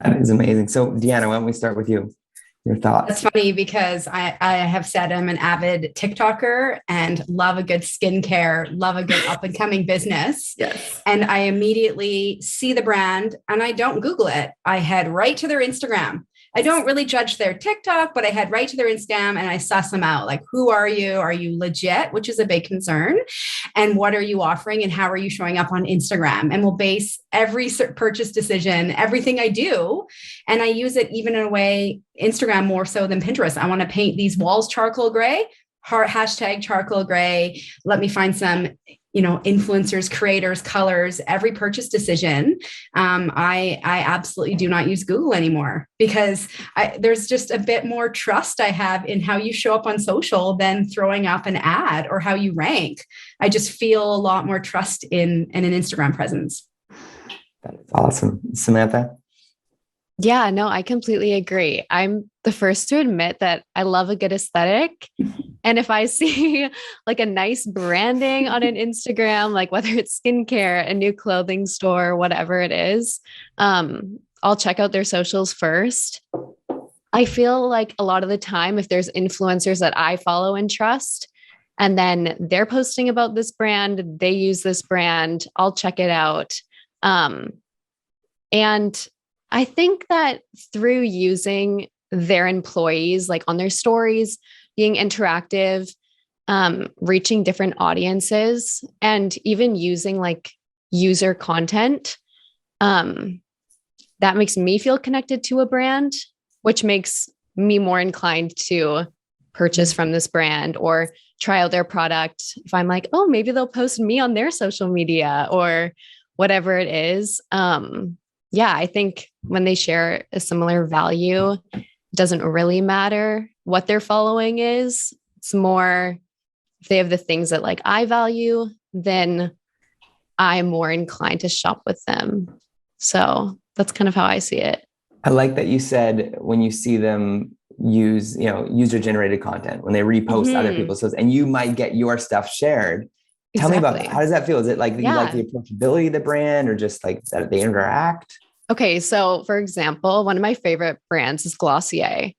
That is amazing. So Deanna, why don't we start with you? Your thoughts? That's funny because I have said I'm an avid TikToker and love a good skincare, love a good up and coming business. Yes. And I immediately see the brand and I don't Google it. I head right to their Instagram. I don't really judge their TikTok, but I head right to their Instagram and I suss them out. Like, who are you? Are you legit? Which is a big concern. And what are you offering? And how are you showing up on Instagram? And we'll base every purchase decision, everything I do. And I use it even in a way, Instagram more so than Pinterest. I want to paint these walls charcoal gray, hashtag charcoal gray. Let me find some influencers, creators, colors, every purchase decision. I absolutely do not use Google anymore because there's just a bit more trust I have in how you show up on social than throwing up an ad or how you rank. I just feel a lot more trust in an Instagram presence. That is awesome. Samantha? Yeah, no, I completely agree. I'm the first to admit that I love a good aesthetic. And if I see like a nice branding on an Instagram, like whether it's skincare, a new clothing store, whatever it is, I'll check out their socials first. I feel like a lot of the time, if there's influencers that I follow and trust, and then they're posting about this brand, they use this brand, I'll check it out. And I think that through using their employees, like on their stories, being interactive, reaching different audiences, and even using like user content, that makes me feel connected to a brand, which makes me more inclined to purchase from this brand or try out their product. If I'm like, oh, maybe they'll post me on their social media or whatever it is. Yeah, I think when they share a similar value, it doesn't really matter what their following is. It's more if they have the things that like I value, then I'm more inclined to shop with them. So that's kind of how I see it. I like that you said when you see them use, user generated content, when they repost other people's stuff, and you might get your stuff shared. Tell me about that. How does that feel? Is it like you like the approachability of the brand or just like that they interact? Okay. So for example, one of my favorite brands is Glossier,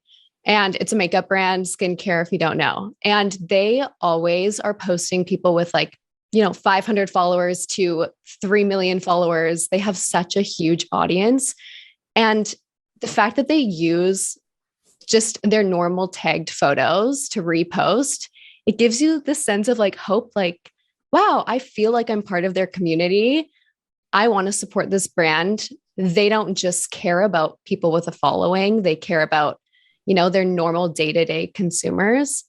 and it's a makeup brand, skincare, if you don't know. And they always are posting people with 500 followers to 3 million followers. They have such a huge audience. And the fact that they use just their normal tagged photos to repost, it gives you the sense of hope, wow, I feel like I'm part of their community. I want to support this brand. They don't just care about people with a following. They care about, their normal day-to-day consumers.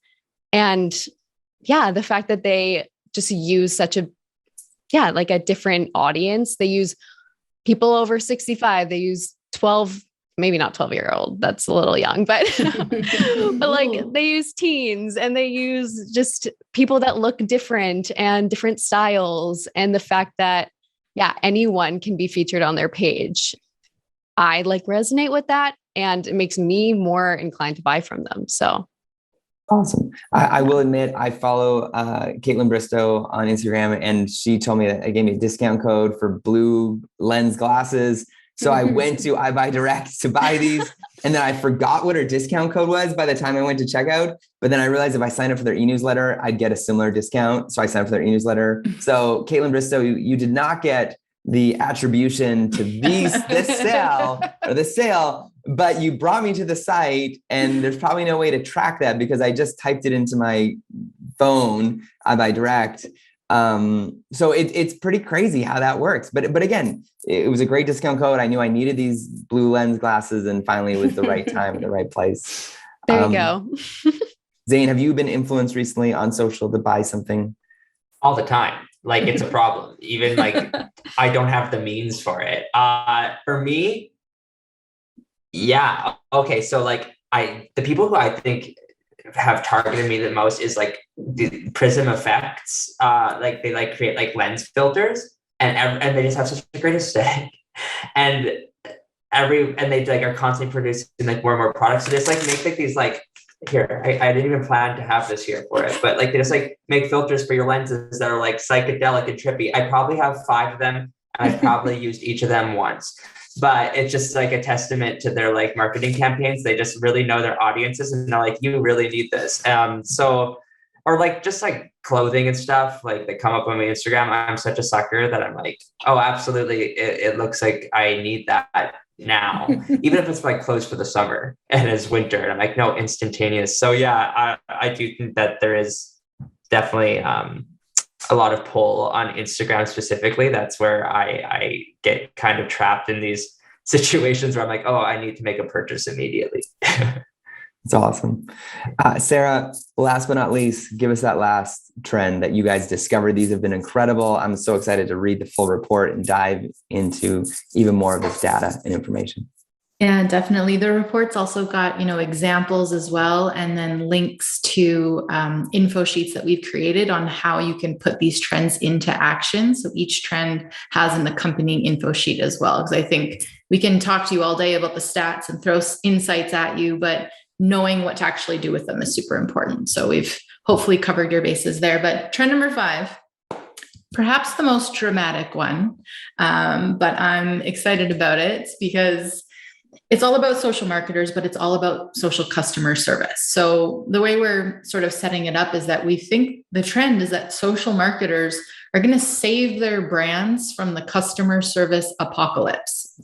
And the fact that they just use such a different audience. They use people over 65. They use 12, maybe not 12-year-old. That's a little young, but, but they use teens, and they use just people that look different and different styles. And the fact that, anyone can be featured on their page. I resonate with that, and it makes me more inclined to buy from them. So awesome. I will admit I follow Caitlin Bristow on Instagram, and she told me that it gave me a discount code for blue lens glasses. So I went to iBuyDirect to buy these, and then I forgot what her discount code was by the time I went to checkout. But then I realized if I signed up for their e-newsletter, I'd get a similar discount. So I signed up for their e-newsletter. So Caitlin Bristow, you did not get the attribution to this sale or this sale, but you brought me to the site and there's probably no way to track that because I just typed it into my phone by direct. So it's pretty crazy how that works. But again, it was a great discount code. I knew I needed these blue lens glasses and finally it was the right time, the right place. There you go. Zane, have you been influenced recently on social to buy something? All the time. Like it's a problem. Even like I don't have the means for it. For me, yeah. Okay. So like the people who I think have targeted me the most is like the Prism Effects. Like they like create like lens filters and they just have such a great aesthetic. And they like are constantly producing like more and more products. So just like make like these like here, I didn't even plan to have this here for it, but like they just like make filters for your lenses that are like psychedelic and trippy. I probably have 5 of them and I've probably used each of them once, but it's just like a testament to their like marketing campaigns. They just really know their audiences and they're like, you really need this. So, or like just like clothing and stuff like that come up on my Instagram. I'm such a sucker that I'm like, oh, absolutely. It looks like I need that now, even if it's like clothes for the summer and it's winter. And I'm like, no, instantaneous. So yeah, I do think that there is definitely a lot of pull on Instagram specifically. That's where I get kind of trapped in these situations where I'm like, oh, I need to make a purchase immediately. It's awesome. Sarah, last but not least, give us that last trend that you guys discovered. These have been incredible. I'm so excited to read the full report and dive into even more of this data and information. Yeah, definitely. The report's also got, examples as well, and then links to info sheets that we've created on how you can put these trends into action. So each trend has an accompanying info sheet as well, because I think we can talk to you all day about the stats and throw insights at you, but knowing what to actually do with them is super important. So we've hopefully covered your bases there. But trend number 5, perhaps the most dramatic one, but I'm excited about it because it's all about social marketers, but it's all about social customer service. So the way we're sort of setting it up is that we think the trend is that social marketers are going to save their brands from the customer service apocalypse.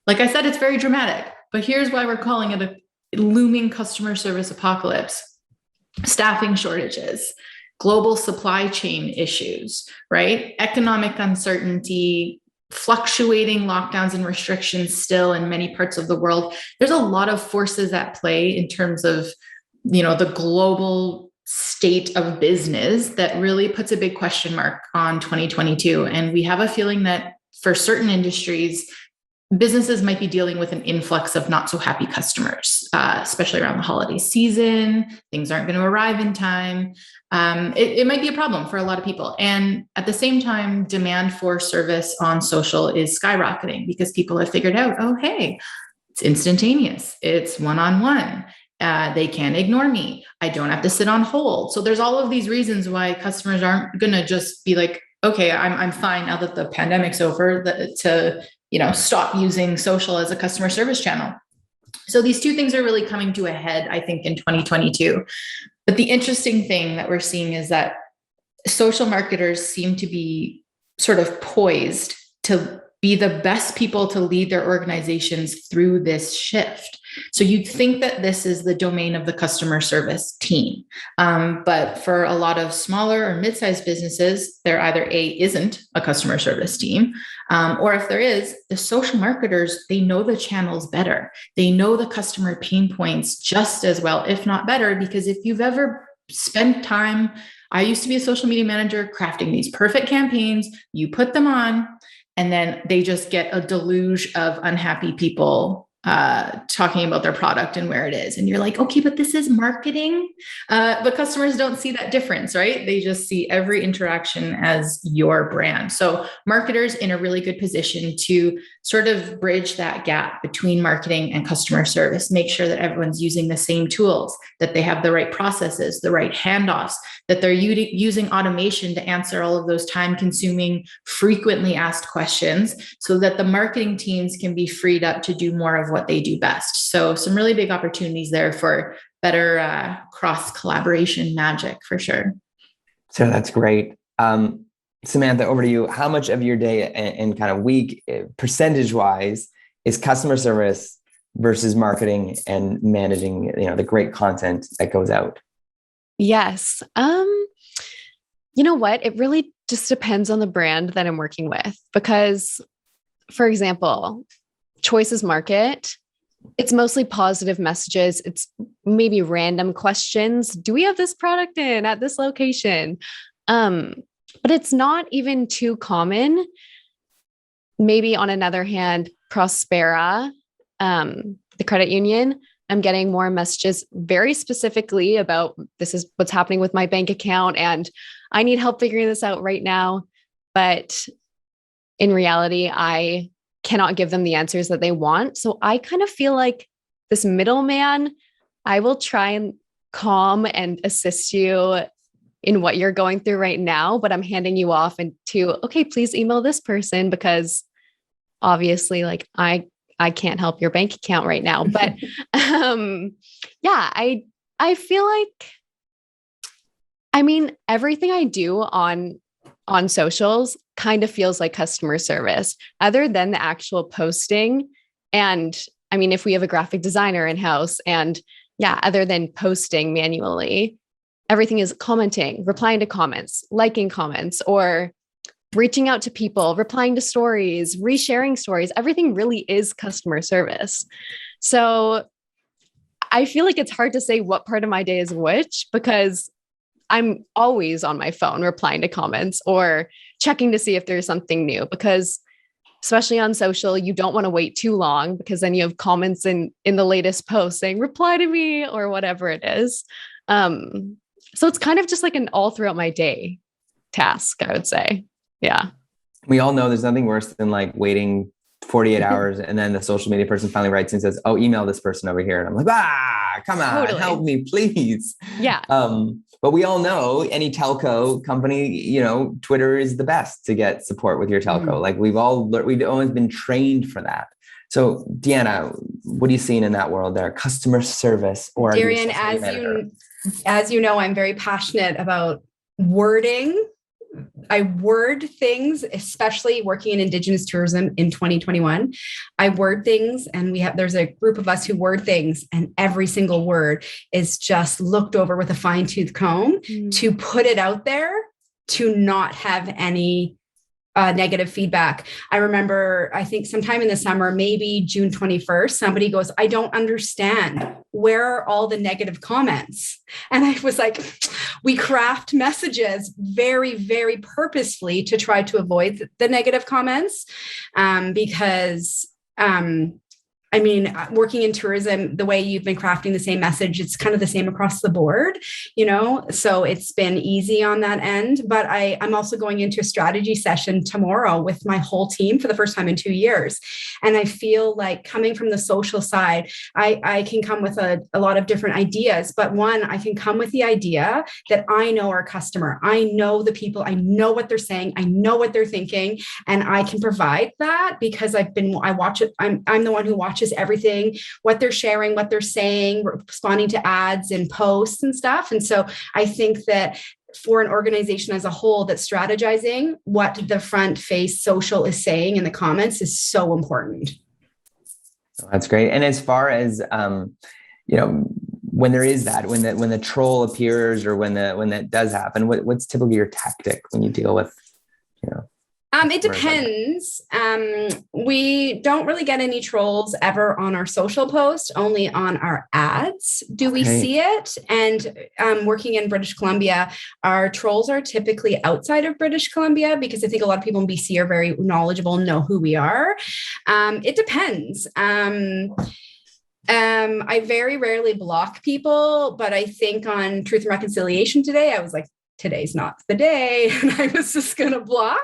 Like I said, it's very dramatic, but here's why we're calling it a looming customer service apocalypse: staffing shortages, global supply chain issues, right? Economic uncertainty, fluctuating lockdowns and restrictions still in many parts of the world. There's a lot of forces at play in terms of, the global state of business that really puts a big question mark on 2022. And we have a feeling that for certain industries, businesses might be dealing with an influx of not so happy customers, especially around the holiday season. Things aren't going to arrive in time. It might be a problem for a lot of people. And at the same time, demand for service on social is skyrocketing because people have figured out, oh, hey, it's instantaneous. It's one-on-one. They can't ignore me. I don't have to sit on hold. So there's all of these reasons why customers aren't going to just be like, okay, I'm fine now that the pandemic's over to stop using social as a customer service channel. So these two things are really coming to a head, I think, in 2022. But the interesting thing that we're seeing is that social marketers seem to be sort of poised to be the best people to lead their organizations through this shift. So you'd think that this is the domain of the customer service team. But for a lot of smaller or mid-sized businesses, there either isn't a customer service team, or if there is, the social marketers, they know the channels better. They know the customer pain points just as well, if not better, because if you've ever spent time, I used to be a social media manager crafting these perfect campaigns, you put them on, and then they just get a deluge of unhappy people talking about their product and where it is. And you're like, okay, but this is marketing. But customers don't see that difference, right? They just see every interaction as your brand. So marketers in a really good position to sort of bridge that gap between marketing and customer service, make sure that everyone's using the same tools, that they have the right processes, the right handoffs, that they're using automation to answer all of those time-consuming, frequently asked questions so that the marketing teams can be freed up to do more of what they do best. So some really big opportunities there for better cross-collaboration magic for sure. So that's great. Samantha, over to you. How much of your day and kind of week, percentage wise, is customer service versus marketing and managing, the great content that goes out? Yes. You know what? It really just depends on the brand that I'm working with, because, for example, Choices Market, it's mostly positive messages. It's maybe random questions. Do we have this product in at this location? But it's not even too common. Maybe on another hand, Prospera, the credit union, I'm getting more messages very specifically about this is what's happening with my bank account and I need help figuring this out right now. But in reality, I cannot give them the answers that they want. So I kind of feel like this middleman. I will try and calm and assist you in what you're going through right now, but I'm handing you off okay, please email this person, because obviously like I can't help your bank account right now. But I feel like, I mean, everything I do on socials kind of feels like customer service, other than the actual posting. And I mean, if we have a graphic designer in-house, and other than posting manually, everything is commenting, replying to comments, liking comments, or reaching out to people, replying to stories, resharing stories. Everything really is customer service. So I feel like it's hard to say what part of my day is which, because I'm always on my phone replying to comments or checking to see if there's something new, because especially on social, you don't want to wait too long, because then you have comments in the latest post saying, reply to me, or whatever it is. So it's kind of just like an all throughout my day task, I would say. Yeah. We all know there's nothing worse than like waiting 48 hours and then the social media person finally writes and says, oh, email this person over here. And I'm like, come on, totally. Help me, please. Yeah. But we all know any telco company, Twitter is the best to get support with your telco. Like we've always been trained for that. So Deanna, what are you seeing in that world there? Customer service or Darian, as you know, I'm very passionate about wording. I word things, especially working in Indigenous tourism in 2021. I word things, and there's a group of us who word things, and every single word is just looked over with a fine-tooth comb to put it out there, to not have any negative feedback. I remember, I think sometime in the summer, maybe June 21st, somebody goes, I don't understand. Where are all the negative comments? And I was like, we craft messages very, very purposefully to try to avoid the negative comments, because I mean, working in tourism, the way you've been crafting the same message, it's kind of the same across the board, so it's been easy on that end. But I'm also going into a strategy session tomorrow with my whole team for the first time in 2 years. And I feel like coming from the social side, I can come with a lot of different ideas. But one, I can come with the idea that I know our customer, I know the people, I know what they're saying, I know what they're thinking, and I can provide that because I watch it. I'm the one who watches everything, what they're sharing, what they're saying, responding to ads and posts and stuff. And so I think that for an organization as a whole, that strategizing what the front face social is saying in the comments is so important. That's great. And as far as, when there is that, when the troll appears or when that does happen, what's typically your tactic when you deal with, it depends. We don't really get any trolls ever on our social posts, only on our ads do we see it. And working in British Columbia, our trolls are typically outside of British Columbia, because I think a lot of people in BC are very knowledgeable and know who we are. It depends. I very rarely block people, but I think on Truth and Reconciliation today, I was like, today's not the day. And I was just going to block.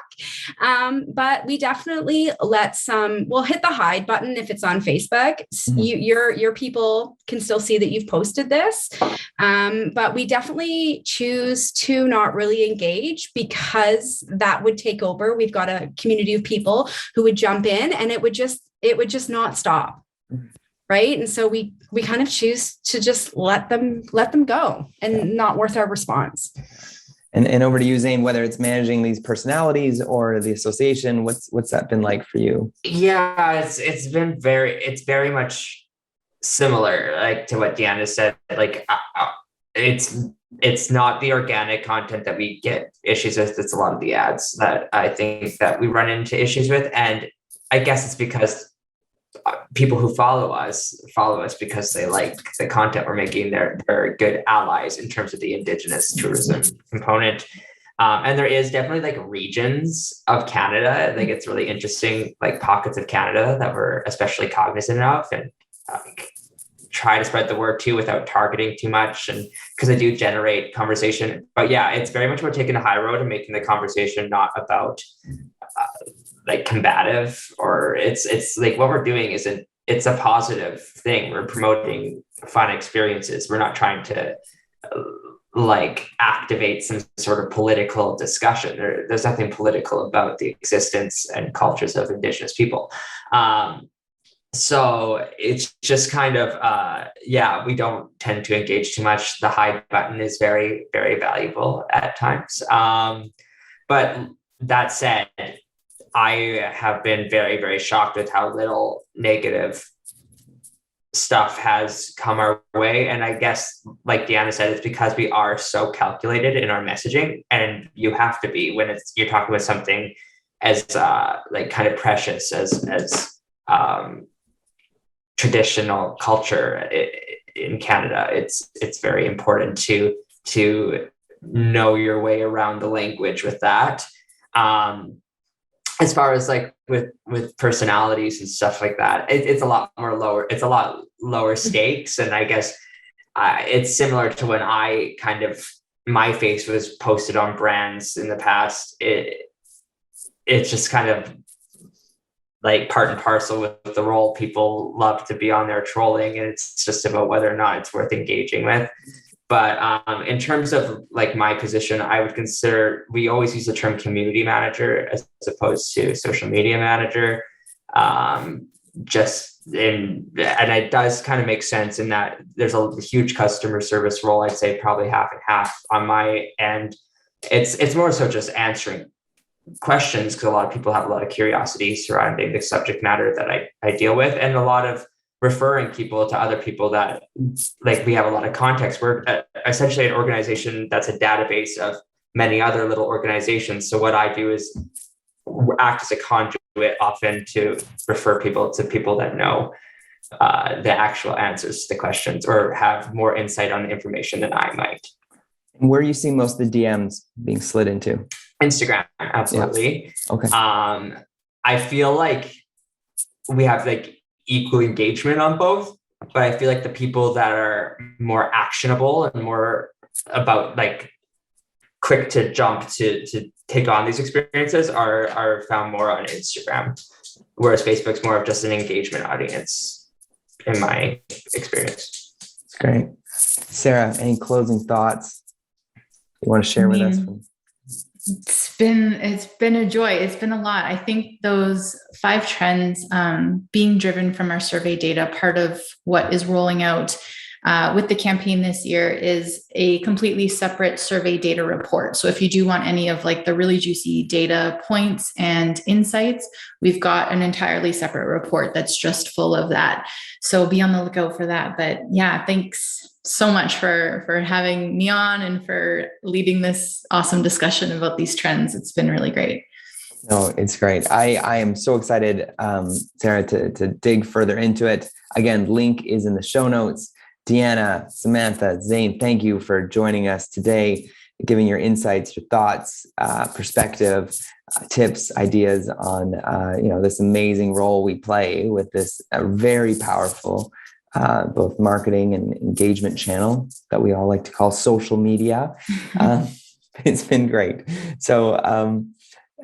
But we definitely we'll hit the hide button if it's on Facebook. Your people can still see that you've posted this. But we definitely choose to not really engage, because that would take over. We've got a community of people who would jump in, and it would just not stop. Right. And so we kind of choose to just let them go, and not worth our response. And over to you, Zane, whether it's managing these personalities or the association, what's that been like for you? Yeah, it's very much similar, like to what Deanna said. Like it's not the organic content that we get issues with. It's a lot of the ads that I think that we run into issues with. And I guess it's because people who follow us because they like the content we're making. They're good allies in terms of the Indigenous tourism component. And there is definitely like regions of Canada. Like it's really interesting, like pockets of Canada that we're especially cognizant of, and try to spread the word too without targeting too much. And because I do generate conversation, but yeah, it's very much about taking the high road and making the conversation not about like combative, or it's like what we're doing it's a positive thing. We're promoting fun experiences. We're not trying to like activate some sort of political discussion. There's nothing political about the existence and cultures of Indigenous people. So it's just kind of, we don't tend to engage too much. The hide button is very, very valuable at times. But that said, I have been very, very shocked with how little negative stuff has come our way. And I guess, like Deanna said, it's because we are so calculated in our messaging, and you have to be when you're talking about something as like kind of precious as traditional culture in Canada. It's very important to know your way around the language with that. As far as like with personalities and stuff like that, it's a lot lower stakes. And I guess it's similar to when I kind of, my face was posted on brands in the past. It's just kind of like part and parcel with the role. People love to be on there trolling, and it's just about whether or not it's worth engaging with. But in terms of like my position, I would consider, we always use the term community manager as opposed to social media manager. And it does kind of make sense in that there's a huge customer service role. I'd say probably half and half on my end. It's more so just answering questions, because a lot of people have a lot of curiosity surrounding the subject matter that I deal with, and a lot of referring people to other people that, like, we have a lot of context. We're essentially an organization that's a database of many other little organizations. So what I do is act as a conduit often to refer people to people that know the actual answers to the questions, or have more insight on the information than I might. Where are you seeing most of the DMs being slid into? Instagram, absolutely. Yeah. Okay. I feel like we have like equal engagement on both, but I feel like the people that are more actionable and more about like quick to jump to take on these experiences are found more on Instagram, whereas Facebook's more of just an engagement audience in my experience. That's great. Sarah, any closing thoughts you want to share with us? It's been a joy. It's been a lot. I think those 5 trends being driven from our survey data, part of what is rolling out with the campaign this year is a completely separate survey data report. So if you do want any of like the really juicy data points and insights, we've got an entirely separate report that's just full of that. So be on the lookout for that. But yeah, thanks so much for having me on and for leading this awesome discussion about these trends. It's been really great. No, it's great. I am so excited, Sarah, to dig further into it. Again, link is in the show notes. Deanna, Samantha, Zane, thank you for joining us today, giving your insights, your thoughts, perspective, tips, ideas on this amazing role we play with this very powerful both marketing and engagement channel that we all like to call social media. It's been great. So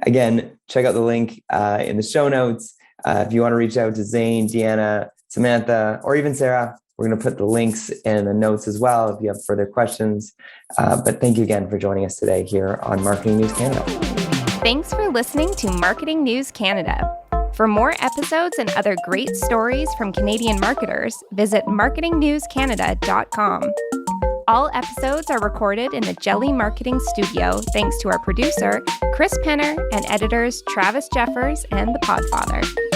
again, check out the link in the show notes. If you want to reach out to Zane, Deanna, Samantha, or even Sarah, we're going to put the links in the notes as well if you have further questions. But thank you again for joining us today here on Marketing News Canada. Thanks for listening to Marketing News Canada. For more episodes and other great stories from Canadian marketers, visit marketingnewscanada.com. All episodes are recorded in the Jelly Marketing Studio thanks to our producer, Chris Penner, and editors Travis Jeffers and The Podfather.